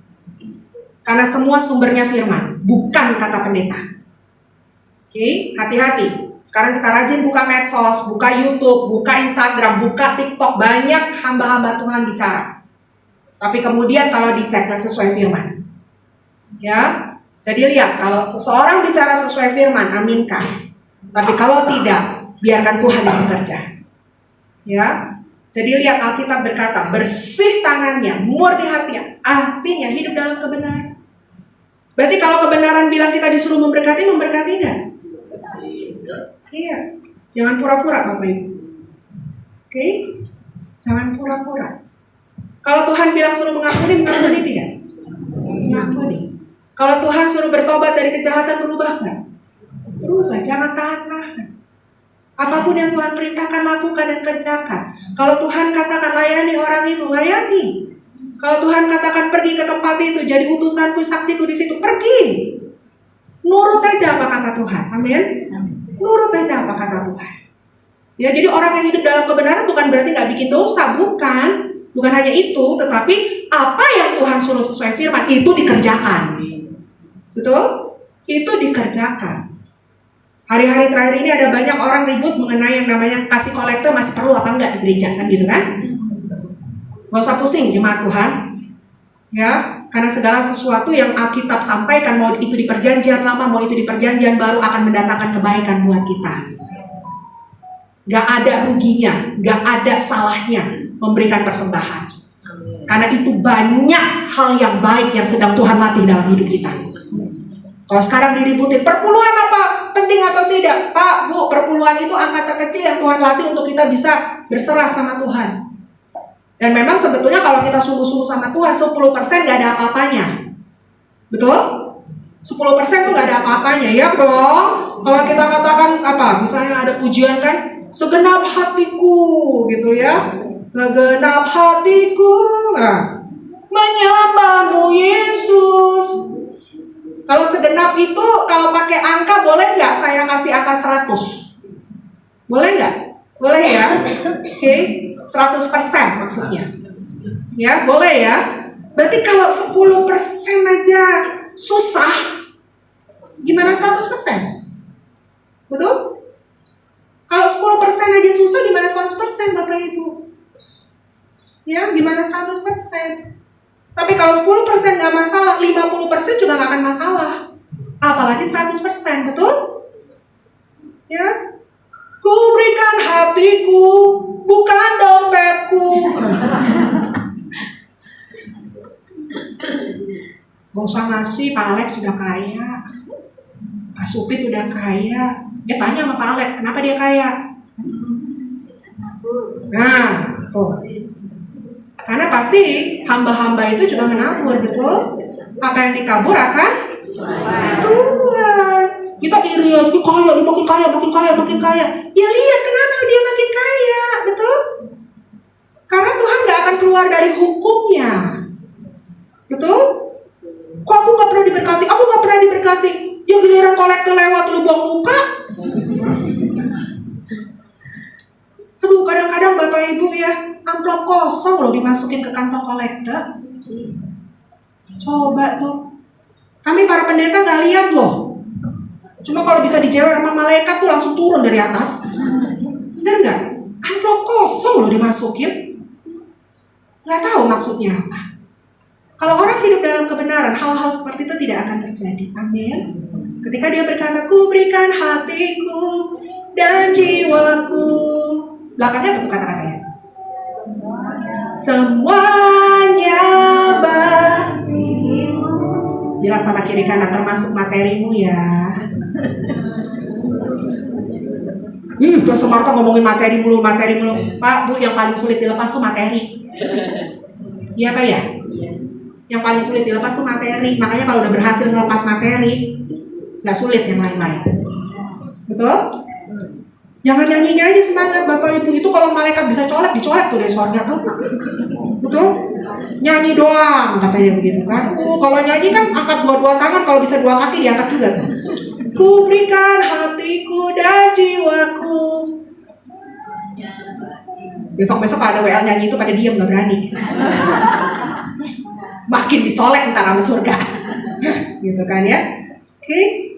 Karena semua sumbernya firman, bukan kata pendeta. Oke, hati-hati. Sekarang kita rajin buka medsos, buka YouTube, buka Instagram, buka TikTok. Banyak hamba-hamba Tuhan bicara. Tapi kemudian kalau dicek nggak sesuai firman. Ya, jadi lihat, kalau seseorang bicara sesuai firman, aminkan. Tapi kalau tidak, biarkan Tuhan yang bekerja. Ya, jadi lihat Alkitab berkata, bersih tangannya, murni hatinya. Artinya hidup dalam kebenaran. Berarti kalau kebenaran bilang kita disuruh memberkati enggak? Iya, jangan pura-pura Bapak Ibu. Oke? Jangan pura-pura. Kalau Tuhan bilang suruh mengampuni tidak? Mengampuni. Kalau Tuhan suruh bertobat dari kejahatan, berubah nggak? Berubah, jangan tahan-tahan. Apapun yang Tuhan perintahkan, lakukan dan kerjakan. Kalau Tuhan katakan layani orang itu, layani. Kalau Tuhan katakan pergi ke tempat itu, jadi utusanku, saksiku di situ, pergi. Nurut aja apa kata Tuhan. Amin. Nurut aja apa kata Tuhan. Ya, jadi orang yang hidup dalam kebenaran bukan berarti nggak bikin dosa, bukan. Bukan hanya itu, tetapi apa yang Tuhan suruh sesuai firman itu dikerjakan. Betul? Itu dikerjakan. Hari-hari terakhir ini ada banyak orang ribut mengenai yang namanya kasih kolektor masih perlu apa enggak di gereja, kan gitu kan? Gak usah pusing jemaat Tuhan. Ya, karena segala sesuatu yang Alkitab sampaikan, mau itu di perjanjian lama, mau itu di perjanjian baru, akan mendatangkan kebaikan buat kita. Gak ada ruginya, gak ada salahnya memberikan persembahan. Karena itu banyak hal yang baik yang sedang Tuhan latih dalam hidup kita. Kalau sekarang diributin, perpuluhan apa? Penting atau tidak? Pak, Bu, perpuluhan itu angka terkecil yang Tuhan latih untuk kita bisa berserah sama Tuhan. Dan memang sebetulnya kalau kita sungguh-sungguh sama Tuhan, 10% gak ada apa-apanya. Betul? 10% tuh gak ada apa-apanya, ya dong. Kalau kita katakan apa? Misalnya ada pujian kan, segenap hatiku, gitu ya. Segenap hatiku, nah, menyembahmu Yesus. Kalau segenap itu, kalau pakai angka boleh nggak saya kasih angka 100? Boleh nggak? Boleh ya? Oke, 100% maksudnya. Ya, boleh ya. Berarti kalau 10% aja susah, gimana 100%? Betul? Kalau 10% aja susah, gimana 100% Bapak Ibu? Ya, gimana 100%? Tapi kalau 10% nggak masalah, 50% juga nggak akan masalah. Apalagi 100%, betul? Ya, ku berikan hatiku, bukan dompetku. Gak usah ngasih, Pak Alex sudah kaya, Pak Supit udah kaya. Tanya sama Pak Alex, kenapa dia kaya? Nah, tuh. Karena pasti hamba-hamba itu juga menabur, betul? Apa yang ditabur akan Tuhan. Kita iri aja, dia kaya, dia makin kaya, makin kaya, makin kaya. Ya lihat kenapa dia makin kaya, betul? Karena Tuhan gak akan keluar dari hukumnya. Betul? Kok aku gak pernah diberkati? Aku gak pernah diberkati. Ya giliran kolektor lewat, lu buang muka. Aduh, kadang-kadang Bapak Ibu ya, amplop kosong loh dimasukin ke kantong kolektor. Coba tuh. Kami para pendeta gak lihat loh. Cuma kalau bisa dijewer sama malaikat tuh langsung turun dari atas. Bener gak? Amplop kosong loh dimasukin. Gak tahu maksudnya apa. Kalau orang hidup dalam kebenaran, hal-hal seperti itu tidak akan terjadi. Amin. Ketika dia berkata, ku berikan hatiku dan jiwaku. Belakangnya betul kata-katanya. Semuanya bagimu. Bilang sama kiri kanan, termasuk materimu ya. Udah Marta ngomongin materi mulu. Pak, Bu, yang paling sulit dilepas tuh materi. Iya Pak ya? Yang paling sulit dilepas tuh materi. Makanya kalau udah berhasil melepas materi, gak sulit yang lain-lain. Betul? Jangan nyanyinya aja semangat Bapak Ibu. Itu kalau malaikat bisa dicolek tuh dari surga tuh. Betul? Nyanyi doang katanya begitu kan. Kalau nyanyi kan angkat dua-dua tangan, kalau bisa dua kaki diangkat juga tuh. Ku berikan hatiku dan jiwaku. Besok-besok ada WL nyanyi itu pada diam, gak berani. Makin dicolek ntar sama surga. Gitu kan ya. Oke.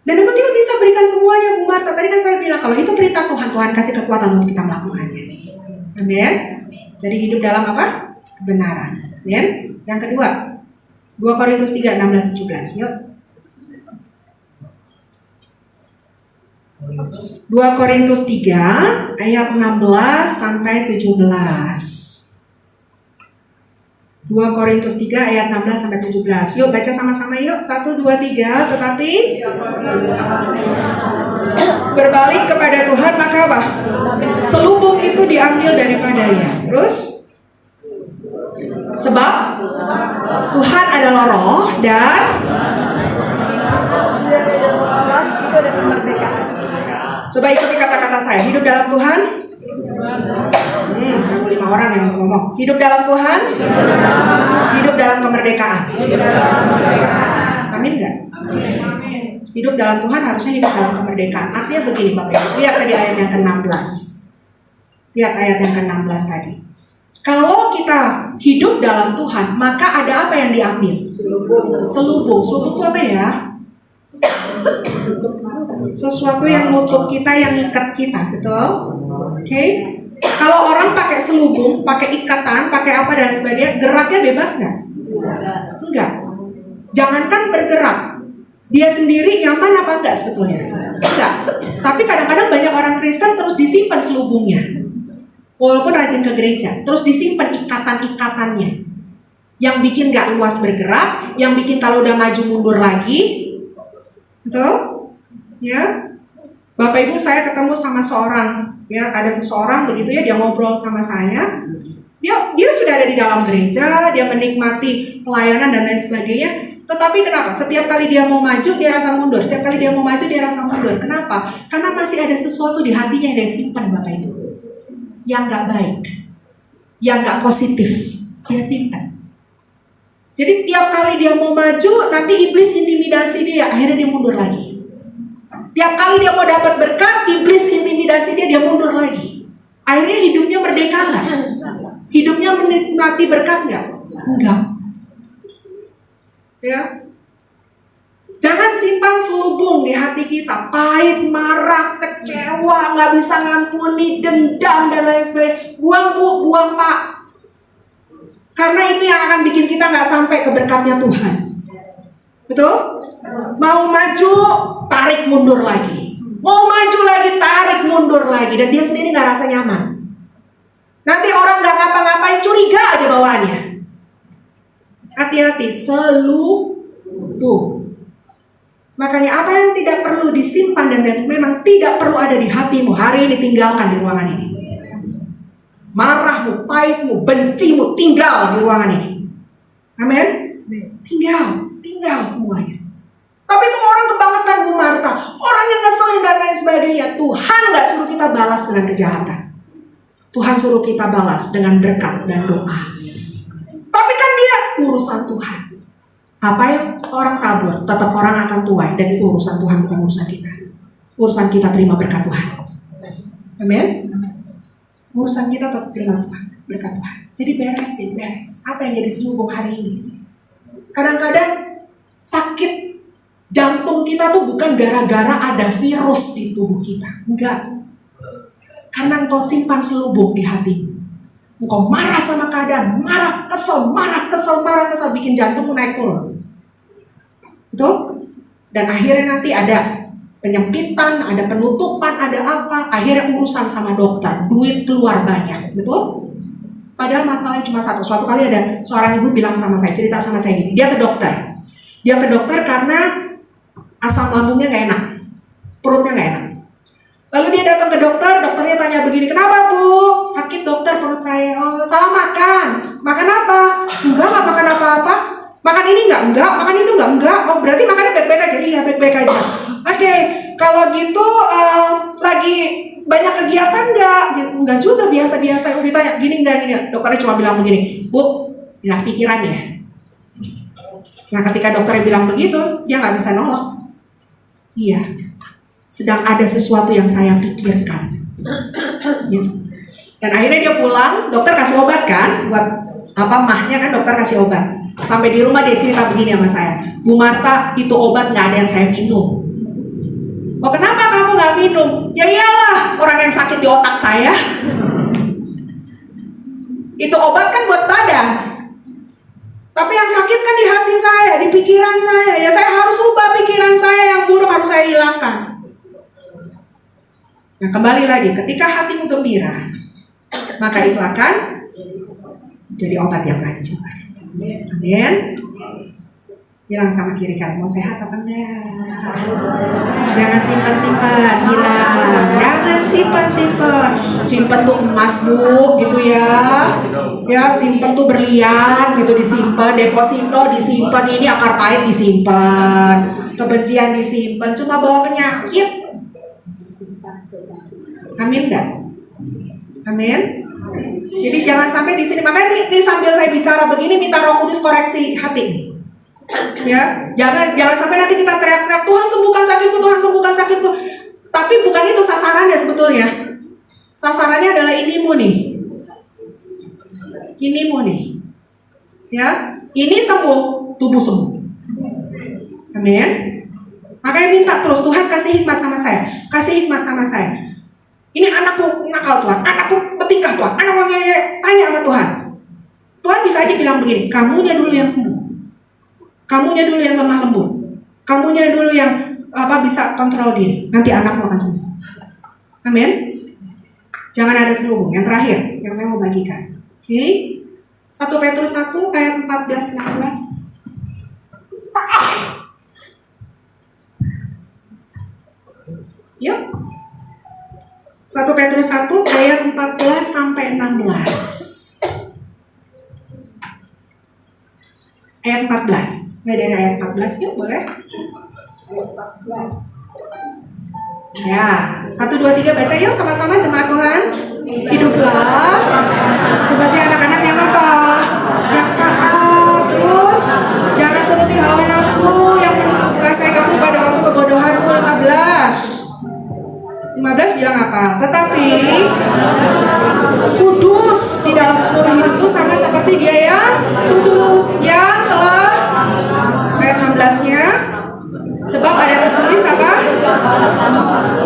Dan memang kita bisa berikan semuanya Bu Marta. Tadi kan saya bilang kalau itu perintah Tuhan, Tuhan kasih kekuatan untuk kita melakukannya. Amin. Jadi hidup dalam apa? Kebenaran. Amin. Yang kedua, 2 Korintus 3, 16-17. Yuk. 2 Korintus 3 ayat 16 sampai 17. 2 Korintus 3 ayat 16 sampai 17. Yuk baca sama-sama yuk. 1, 2, 3. Tetapi berbalik kepada Tuhan maka apa? Selubung itu diambil daripadanya. Terus sebab Tuhan adalah roh dan coba ikuti kata-kata saya. Hidup dalam Tuhan. 5 orang yang Ngomong, hidup dalam Tuhan, hidup dalam kemerdekaan. Amin nggak? Hidup dalam Tuhan harusnya hidup dalam kemerdekaan. Artinya begini Bapak Ibu, lihat tadi ayat yang ke-16. Lihat ayat yang ke-16 tadi. Kalau kita hidup dalam Tuhan, maka ada apa yang diambil? Selubung. Selubung itu apa ya? Sesuatu yang nutup kita, yang ikat kita, betul? Oke? Kalau orang pakai selubung, pakai ikatan, pakai apa dan lain sebagainya, geraknya bebas nggak? Enggak. Jangankan bergerak, dia sendiri nyaman apa enggak sebetulnya? Enggak. Tapi kadang-kadang banyak orang Kristen terus disimpan selubungnya. Walaupun rajin ke gereja, terus disimpan ikatan-ikatannya. Yang bikin gak luas bergerak, yang bikin kalau udah maju mundur lagi. Betul? Ya. Bapak Ibu, saya ketemu sama seorang, ya, ada seseorang begitu ya, dia ngobrol sama saya. Dia sudah ada di dalam gereja, dia menikmati pelayanan dan lain sebagainya. Tetapi kenapa? Setiap kali dia mau maju, dia rasa mundur. Setiap kali dia mau maju, dia rasa mundur. Kenapa? Karena masih ada sesuatu di hatinya yang dia simpan, Bapak Ibu. Yang gak baik, yang gak positif, dia simpan. Jadi tiap kali dia mau maju, nanti iblis intimidasi dia, akhirnya dia mundur lagi. Tiap kali dia mau dapat berkat, iblis intimidasi dia mundur lagi. Akhirnya hidupnya merdeka nggak? Hidupnya menikmati berkat nggak? Enggak. Ya. Jangan simpan selubung di hati kita, pahit, marah, kecewa, nggak bisa ngampuni, dendam dan lain sebagainya. Buang Bu, buang Pak. Karena itu yang akan bikin kita nggak sampai ke berkatnya Tuhan. Betul? Mau maju, tarik mundur lagi. Mau maju lagi, tarik mundur lagi, dan dia sendiri nggak rasa nyaman. Nanti orang nggak ngapa-ngapain, curiga aja bawaannya. Hati-hati, selubung. Makanya apa yang tidak perlu disimpan dan memang tidak perlu ada di hatimu, hari ini tinggalkan di ruangan ini. Marahmu, pahitmu, bencimu, tinggal di ruangan ini. Amin? Tinggal semuanya. Tapi itu orang kebangetan Bu Marta, orang yang ngeselin dan lain sebagainya. Tuhan gak suruh kita balas dengan kejahatan. Tuhan suruh kita balas dengan berkat dan doa. Tapi kan dia urusan Tuhan. Apa yang orang tabur, tetap orang akan tuai. Dan itu urusan Tuhan, bukan urusan kita. Urusan kita terima berkat Tuhan. Amin? Urusan kita tetap terima Tuhan, berkat Tuhan. Jadi beres. Apa yang jadi selubung hari ini? Kadang-kadang sakit jantung kita tuh bukan gara-gara ada virus di tubuh kita. Enggak. Karena engkau simpan selubung di hatimu. Engkau marah sama keadaan, marah, kesel, bikin jantungmu naik turun. Betul? Dan akhirnya nanti ada penyempitan, ada penutupan, ada apa, akhirnya urusan sama dokter, duit keluar banyak. Betul? Padahal masalahnya cuma satu. Suatu kali ada seorang ibu bilang sama saya, cerita sama saya gini, dia ke dokter. Dia ke dokter karena asam lambungnya gak enak, perutnya gak enak. Lalu dia datang ke dokter, dokternya tanya begini, kenapa Bu? Sakit dokter perut saya. Oh, salah makan. Makan apa? Enggak makan apa-apa. Makan ini enggak, makan itu enggak. Oh, berarti makannya baik-baik aja. Iya, baik-baik aja. Oke, kalau gitu lagi banyak kegiatan enggak? Enggak juga, biasa-biasa. Udah ditanya, gini enggak, gini. Dokternya cuma bilang begini, Bu, enak pikiran ya. Nah, ketika dokternya bilang begitu, dia nggak bisa nolak. Iya. Sedang ada sesuatu yang saya pikirkan, gitu. Dan akhirnya dia pulang, dokter kasih obat kan, buat mahnya kan dokter kasih obat. Sampai di rumah dia cerita begini sama saya, Bu Marta, itu obat nggak ada yang saya minum. Oh, kenapa kamu nggak minum? Ya iyalah, orang yang sakit di otak saya. Itu obat kan buat badan. Tapi yang sakit kan di hati saya, di pikiran saya. Ya saya harus ubah pikiran saya yang buruk, harus saya hilangkan. Nah, kembali lagi, ketika hatimu gembira, maka itu akan jadi obat yang manjur. Amin. Bilang sama kiri kanan, mau sehat apa enggak? Jangan simpan-simpan, bilang. Jangan simpan-simpan. Simpan tuh emas Bu, gitu ya. Ya, simpan tuh berlian, gitu disimpan. Deposito disimpan, ini akar pahit disimpan. Kebencian disimpan, cuma bawa penyakit. Amin enggak? Amin. Jadi jangan sampai di sini. Makanya nih sambil saya bicara begini, minta Roh Kudus koreksi hati nih. Ya, jangan sampai nanti kita teriak-teriak, Tuhan sembuhkan sakitku, Tuhan sembuhkan sakitku. Tapi bukan itu sasarannya sebetulnya. Sasarannya adalah inimu nih. Inimu nih. Ya, ini sembuh, tubuh sembuh. Amin. Makanya minta terus, Tuhan kasih hikmat sama saya. Kasih hikmat sama saya. Ini anakku nakal Tuhan, anakku bertingkah Tuhan, anakku tanya sama Tuhan. Tuhan bisa aja bilang begini, kamunya dulu yang sembuh. Kamunya dulu yang lemah lembut. Kamunya dulu yang bisa kontrol diri. Nanti anakmu akan sembuh. Amin. Jangan ada selubung. Yang terakhir yang saya mau bagikan. Oke. 1 Petrus 1 ayat 14-16. Yuk. 1 Petrus 1 ayat 14 sampai 16. Ayat 14. Mulai dari ayat 14 yuk, boleh? Ya, 1, 2, 3 baca yuk sama-sama jemaat Tuhan. Hiduplah sebagai anak-anak yang apa? Yang taat. Terus jangan turuti hawa nafsu yang menguasai kamu pada waktu kebodohanmu. 15 bilang apa? Tetapi kudus di dalam seluruh hidupmu sama seperti Dia yang kudus, yang telah, ayat 16-nya, sebab ada tertulis apa?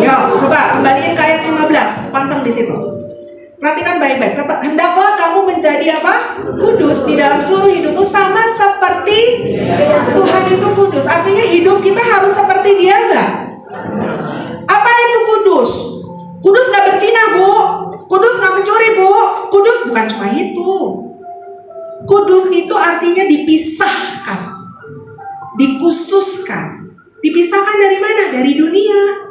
Yuk, coba kembaliin ke ayat 15, panteng di situ. Perhatikan baik-baik. Hendaklah kamu menjadi apa? Kudus di dalam seluruh hidupmu sama seperti Tuhan itu kudus. Artinya hidup kita harus seperti Dia enggak? Apa itu kudus? Kudus gak berzina, Bu. Kudus gak mencuri, Bu. Kudus bukan cuma itu. Kudus itu artinya dipisahkan, dikhususkan. Dipisahkan dari mana? Dari dunia.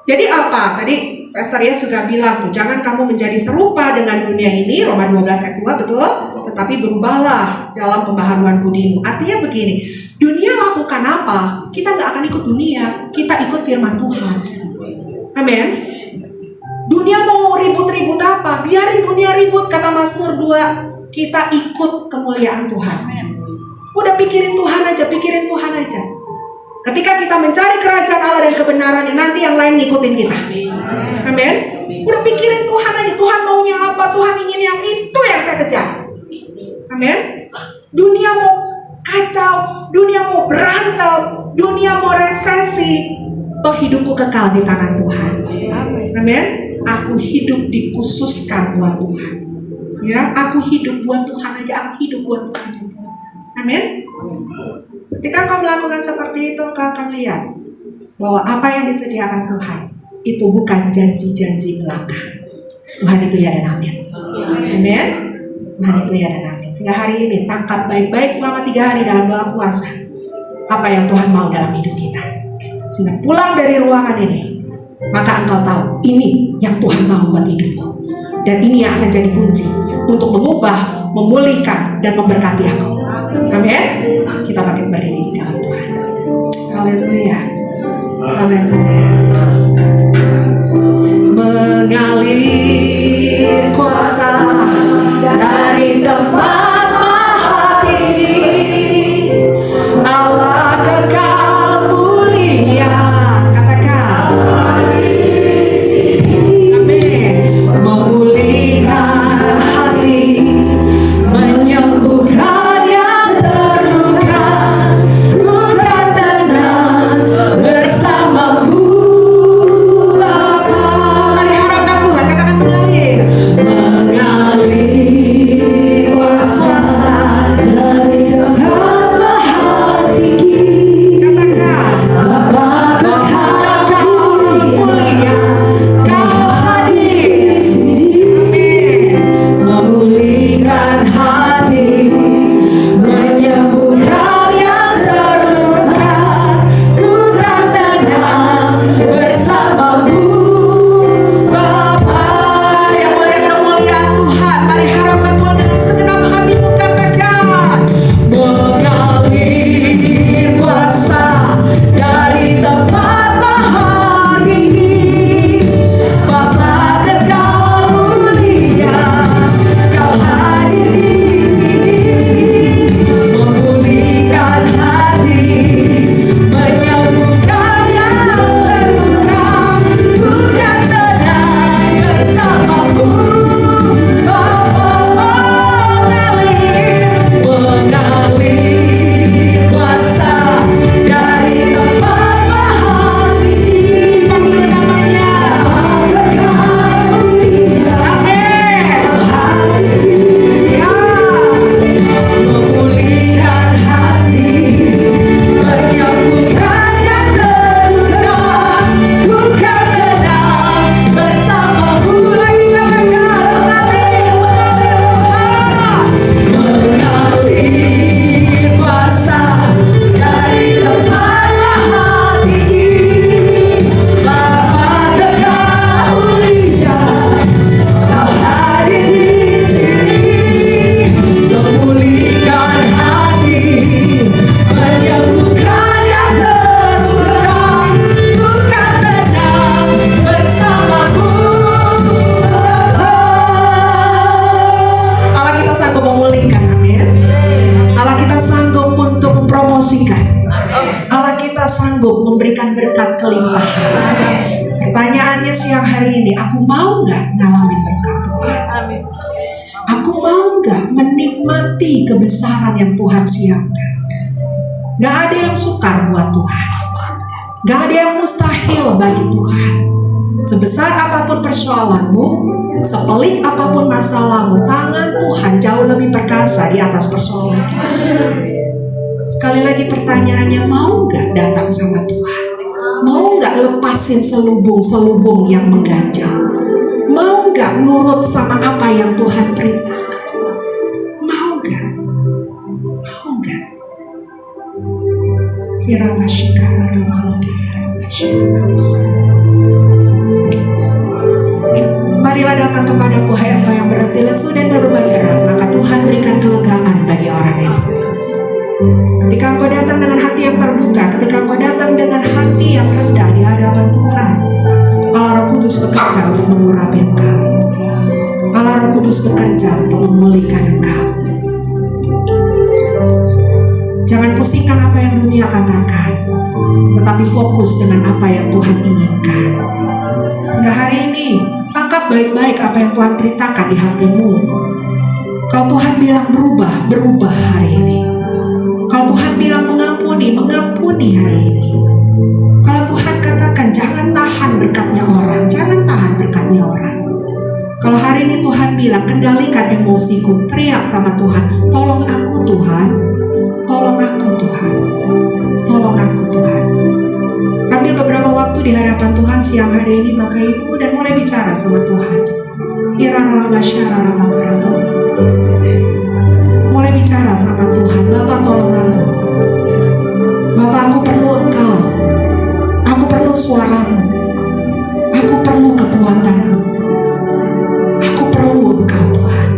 Jadi apa? Tadi Pastor Yes juga bilang tuh, jangan kamu menjadi serupa dengan dunia ini, Roma 12 ayat 2, betul? Tetapi berubahlah dalam pembaharuan budimu. Artinya begini, dunia lakukan apa? Kita gak akan ikut dunia, kita ikut firman Tuhan. Amin. Dunia mau ribut-ribut apa? Biarin dunia ribut, kata Mazmur 2. Kita ikut kemuliaan Tuhan. Udah pikirin Tuhan aja, pikirin Tuhan aja. Ketika kita mencari kerajaan Allah dan kebenarannya, nanti yang lain ngikutin kita. Amin. Udah pikirin Tuhan aja, Tuhan maunya apa, Tuhan ingin yang itu yang saya kejar. Amin. Dunia mau kacau, dunia mau berantem, dunia mau resesi, toh hidupku kekal di tangan Tuhan. Amin. Aku hidup dikhususkan buat Tuhan. Ya, aku hidup buat Tuhan aja, aku hidup buat Tuhan aja. Amin. Ketika kau melakukan seperti itu, kau akan lihat bahwa apa yang disediakan Tuhan itu bukan janji-janji belaka. Tuhan itu ya dan amin. Amin. Tuhan itu ya dan amin. Sehingga hari ini tangkap baik-baik selama 3 hari dalam doa puasa apa yang Tuhan mau dalam hidup kita. Sehingga pulang dari ruangan ini, maka engkau tahu ini yang Tuhan mau buat hidupku. Dan ini yang akan jadi kunci untuk mengubah, memulihkan, dan memberkati aku. Amin. Kita bangkit berdiri di dalam Tuhan. Haleluya. Haleluya. Mengalir kuasa dari tempat maha tinggi, Allah kekal mulia. Katakan amin. Memulihkan hati, menyembuhkan yang terluka, ku kan tenang bersamamu Bapa. Mari harapkan Tuhan, katakan memberikan berkat kelimpahan. Pertanyaannya siang hari ini, aku mau nggak ngalamin berkat Tuhan? Aku mau nggak menikmati kebesaran yang Tuhan siapkan? Gak ada yang sukar buat Tuhan. Gak ada yang mustahil bagi Tuhan. Sebesar apapun persoalanmu, sepelik apapun masalahmu, tangan Tuhan jauh lebih perkasa di atas persoalan kita. Sekali lagi pertanyaannya, mau gak datang sama Tuhan? Mau gak lepasin selubung-selubung yang mengganjal? Mau gak nurut sama apa yang Tuhan perintahkan? Mau gak? Mau gak? Marilah datang kepadaku, hai engkau yang berarti lesu dan berbeban berat, maka Tuhan berikan kelegaan bagi orang itu. Ketika engkau datang dengan hati yang terbuka, ketika engkau datang dengan hati yang rendah di hadapan Tuhan, Allah Roh Kudus bekerja untuk mengurapi engkau. Allah Roh Kudus bekerja untuk memulihkan engkau. Jangan pusingkan apa yang dunia katakan, tetapi fokus dengan apa yang Tuhan inginkan. Sehingga hari ini, tangkap baik-baik apa yang Tuhan perintahkan di hatimu. Kalau Tuhan bilang berubah, berubah hari ini. Kalau Tuhan bilang mengampuni, mengampuni hari ini. Kalau Tuhan katakan jangan tahan berkatnya orang, jangan tahan berkatnya orang. Kalau hari ini Tuhan bilang kendalikan emosiku, teriak sama Tuhan, tolong aku Tuhan, tolong aku Tuhan, tolong aku Tuhan. Ambil beberapa waktu di hadapan Tuhan siang hari ini Bapak Ibu dan mulai bicara sama Tuhan. Mulai bicara sama Tuhan, Bapak tolong aku. Bapak, aku perlu Engkau. Aku perlu suaramu. Aku perlu kekuatanmu. Aku perlu Engkau Tuhan.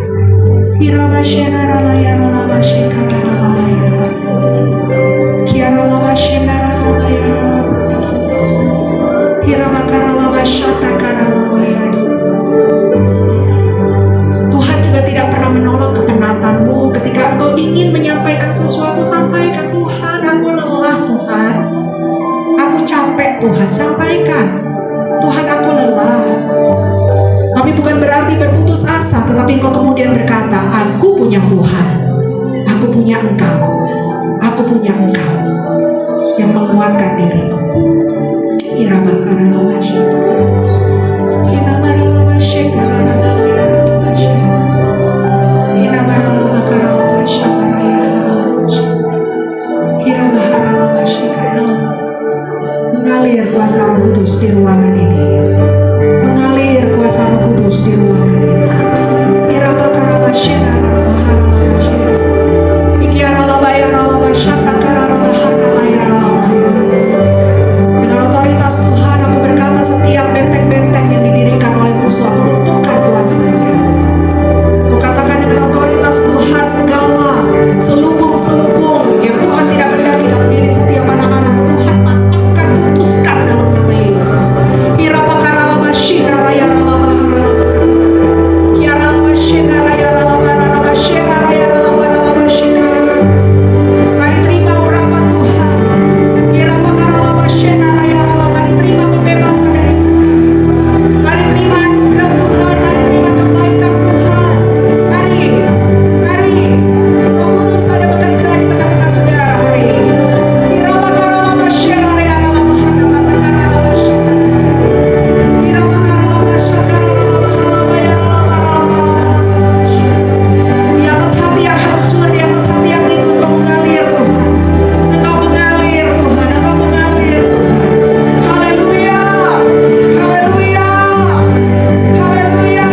Tuhan juga tidak pernah menolak kepenatanmu. Ketika engkau ingin menyampaikan sesuatu, sampaikan. Tuhan, aku lelah Tuhan, aku capek Tuhan, sampaikan. Tuhan, aku lelah. Tapi bukan berarti berputus asa, tetapi engkau kemudian berkata, aku punya Tuhan, aku punya Engkau, aku punya Engkau yang menguatkan diriku. Mengalir kuasa Roh Kudus di ruangan ini. Mengalir kuasa Roh Kudus di ruangan ini. Dengan otoritas Tuhan aku berkata, setiap benteng-benteng yang didirikan oleh musuh aku runtuhkan kuasanya. Aku katakan dengan otoritas Tuhan, segala selubung-selubung yang Tuhan tidak kendaki dalam diri setiap anak-anak Tuhan patahkan, putuskan dalam nama Yesus. Mari terima urapan Tuhan. Mari terima pembebasan dari Tuhan. Mari terima anugerah Tuhan. Mari terima kebaikan Tuhan. Mari Roh Kudus ada bekerja di tengah-tengah saudara hari ini. Di atas hati yang hancur, di atas hati yang rindu, Engkau mengalir Tuhan. Engkau mengalir Tuhan, Engkau mengalir Tuhan. Haleluya, haleluya, haleluya.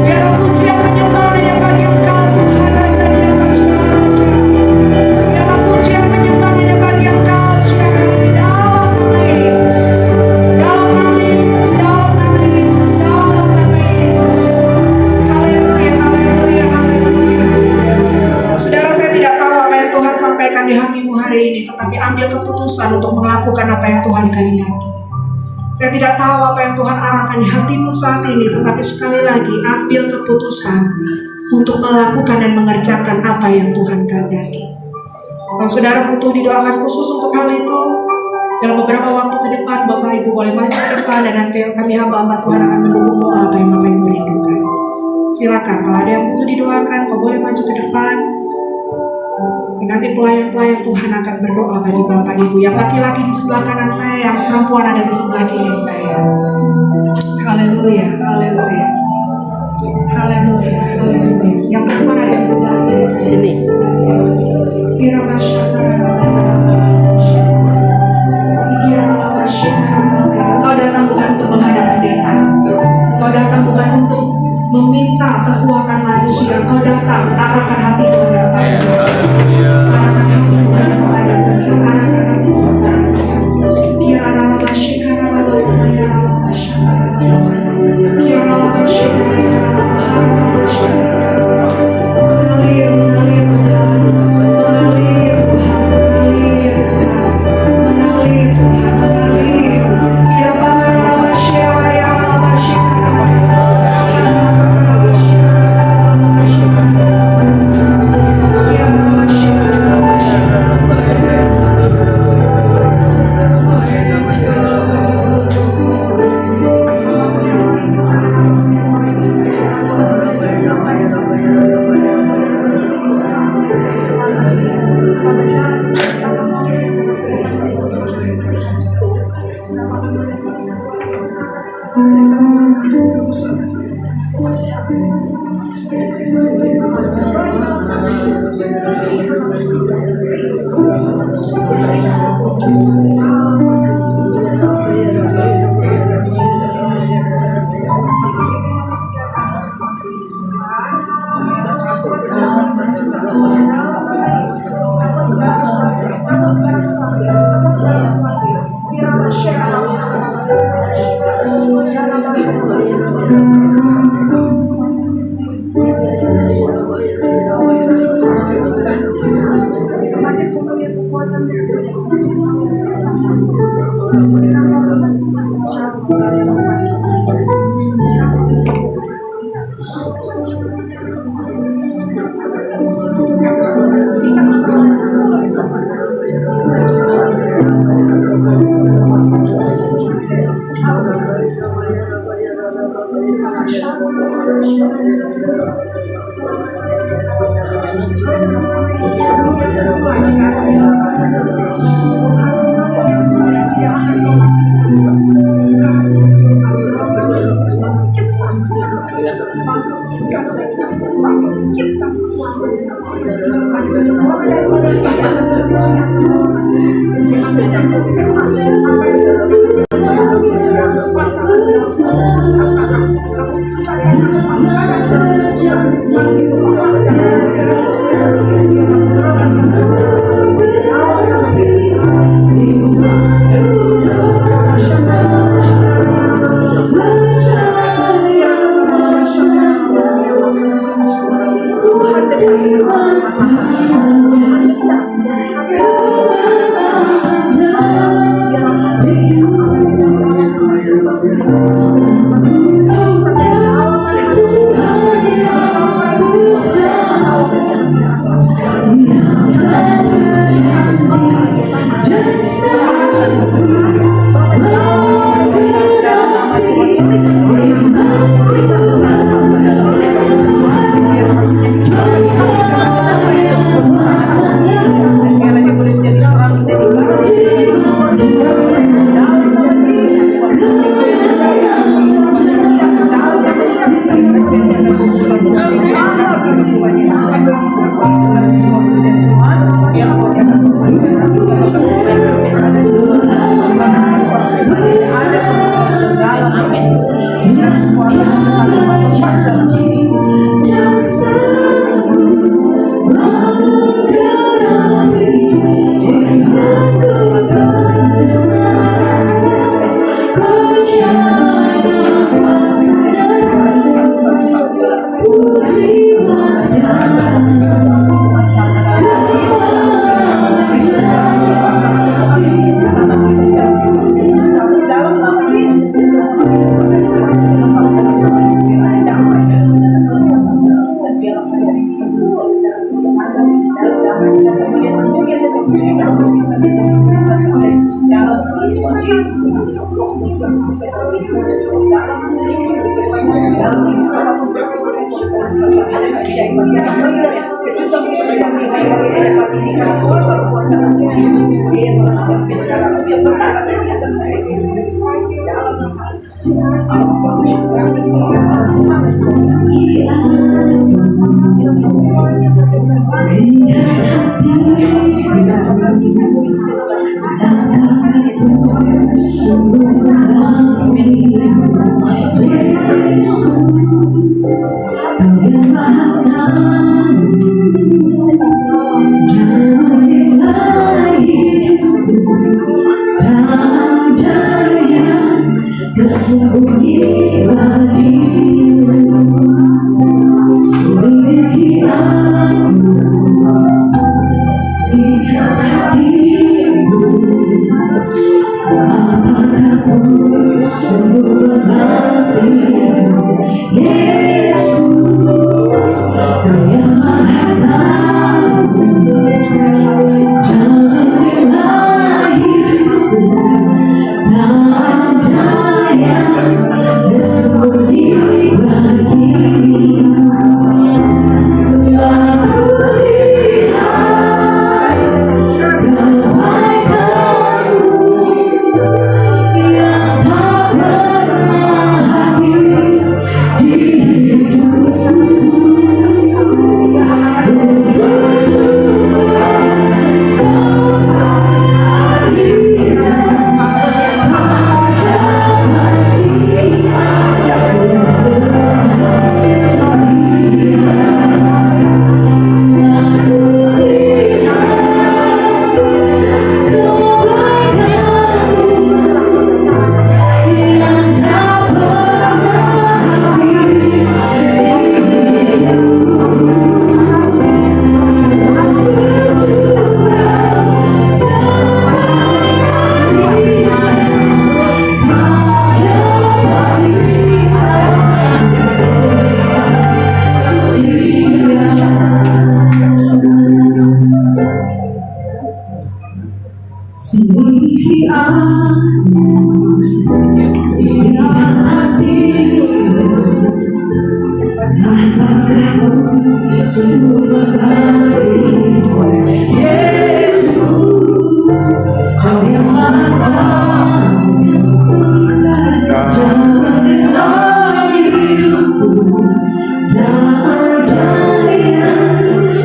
Biarlah pujian penyembah hanya bagi Engkau Tuhan, Raja di atas segala raja. Biarlah pujian penyembah hanya bagi Engkau siang hari ini dalam nama Yesus. Dalam nama Yesus, dalam nama Yesus, dalam nama Yesus. Haleluya, haleluya, haleluya. Saudara, saya tidak tahu apa yang Tuhan sampaikan di hatimu hari ini, tetapi ambil keputusan untuk melakukan apa yang Tuhan kehendaki. Saya tidak tahu apa yang Tuhan arahkan di hatimu saat ini, tetapi sekali lagi ambil keputusan untuk melakukan dan mengerjakan apa yang Tuhan kehendaki. Kalau saudara butuh didoakan khusus untuk hal itu, Dalam beberapa waktu ke depan, Bapak Ibu boleh maju ke depan dan nanti kami hamba-hamba Tuhan akan mendukung doa apa yang Bapak Ibu rindukan. Silakan, kalau ada yang butuh didoakan, kau boleh maju ke depan. Nanti pelayan-pelayan Tuhan akan berdoa bagi Bapak Ibu. Yang laki-laki di sebelah kanan saya, yang perempuan ada di sebelah kiri saya. Haleluya, haleluya. Haleluya, haleluya. Yang perempuan ada di sebelah kiri saya. Sini. Kau datang bukan untuk menghadap pendeta. Kau datang bukan untuk meminta kekuatan manusia. Kau datang arahkan hati Tuhan kepada Tuhan. Arahkan hati Tuhan kepada Tuhan. Arahkan hati Tuhan. Kirana lama shikana lama ya lama shikana lama. Kirana lama shikana lama shikana. Mengalir, mengalir Tuhan. Mengalir Tuhan. Mengalir Tuhan. Mengalir Tuhan. Mengalir. Kirana lama shikana ya lama shikana. Tuhan yang besar. Tersembunyi bagimu, selidiki aku, lihat hatimu, apakah sungguh kasih-Mu, Yesus, Kau yang Maha Tahu, jadilah hidupku, tak ada yang tersembunyi bagimu. Telah kulihat kebaikan-Mu yang tak pernah habis di hidupku. Berjuang sampai akhir pada mati, selidiki aku, lihat hatimu, apakah sungguh kasih-Mu, Yesus, Kau yang Maha Tahu, jadilah hidupku, tak ada yang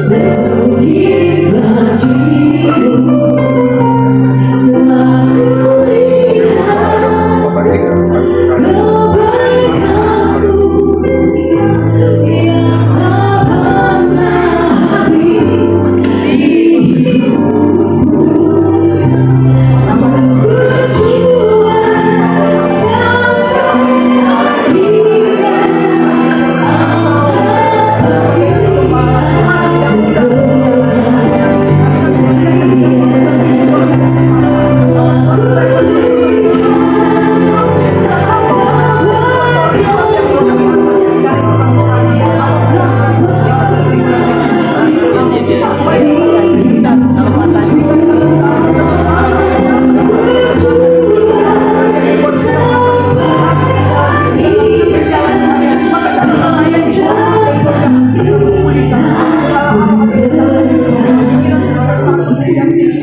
tersembunyi bagimu. Telah kulihat kebaikan-Mu yang tak pernah habis di hidupku. Berjuang sampai akhir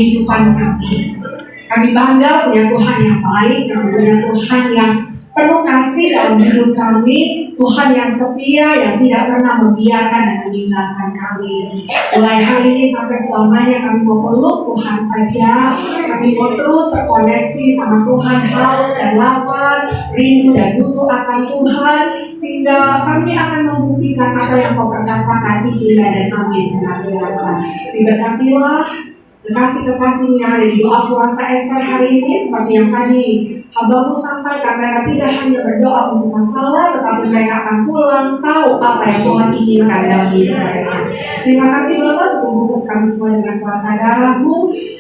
kehidupan kami. Kami bangga punya Tuhan yang baik, kami punya Tuhan yang penuh kasih dalam hidup kami, Tuhan yang setia, yang tidak pernah membiarkan dan meninggalkan kami. Mulai hari ini sampai selamanya kami mau peluk Tuhan saja, kami mau terus terkoneksi sama Tuhan, haus dan lapar, rindu dan butuh akan Tuhan, sehingga kami akan membuktikan apa yang Kau perkatakan itu ya dan amin senantiasa. Diberkatilah kekasih-kekasih yang ada di doa puasa Ester hari ini, seperti yang tadi hambamu sampaikan, mereka tidak hanya berdoa untuk masalah, tetapi mereka akan pulang tahu apa yang Tuhan izinkan dalam hidup mereka. Terima kasih Bapak untuk bungkus kami semua dengan kuasa darah-Mu,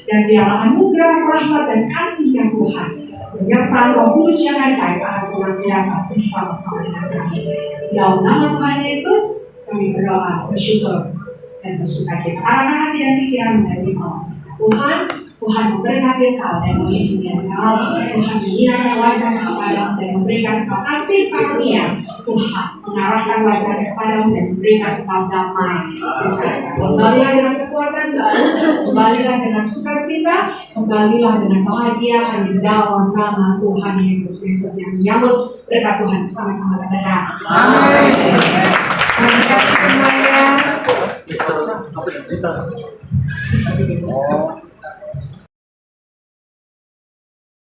dan biarlah anugerah, rahmat dan kasih-Nya Tuhan menyertai Roh Kudus yang ajaib akan senantiasa bersama-sama dengan kami. Dalam nama Tuhan Yesus kami berdoa, bersyukur dan bersukacita. Arahkan hati dan pikiran menjadi Allah. Tuhan memberkati Engkau dan melindungi Engkau. Tuhan menyinarkan wajah-Nya kepadamu dan memberikan Engkau kasih karunia. Tuhan mengarahkan wajah-Nya kepadamu dan memberikan Engkau damai sejahtera. Kembalilah dengan kekuatan baru, kembalilah dengan sukacita, kembalilah dengan bahagia hanya di dalam nama Tuhan Yesus Kristus yang menyambut berkat Tuhan bersama-sama katakan. Amin. Terima kasih semuanya.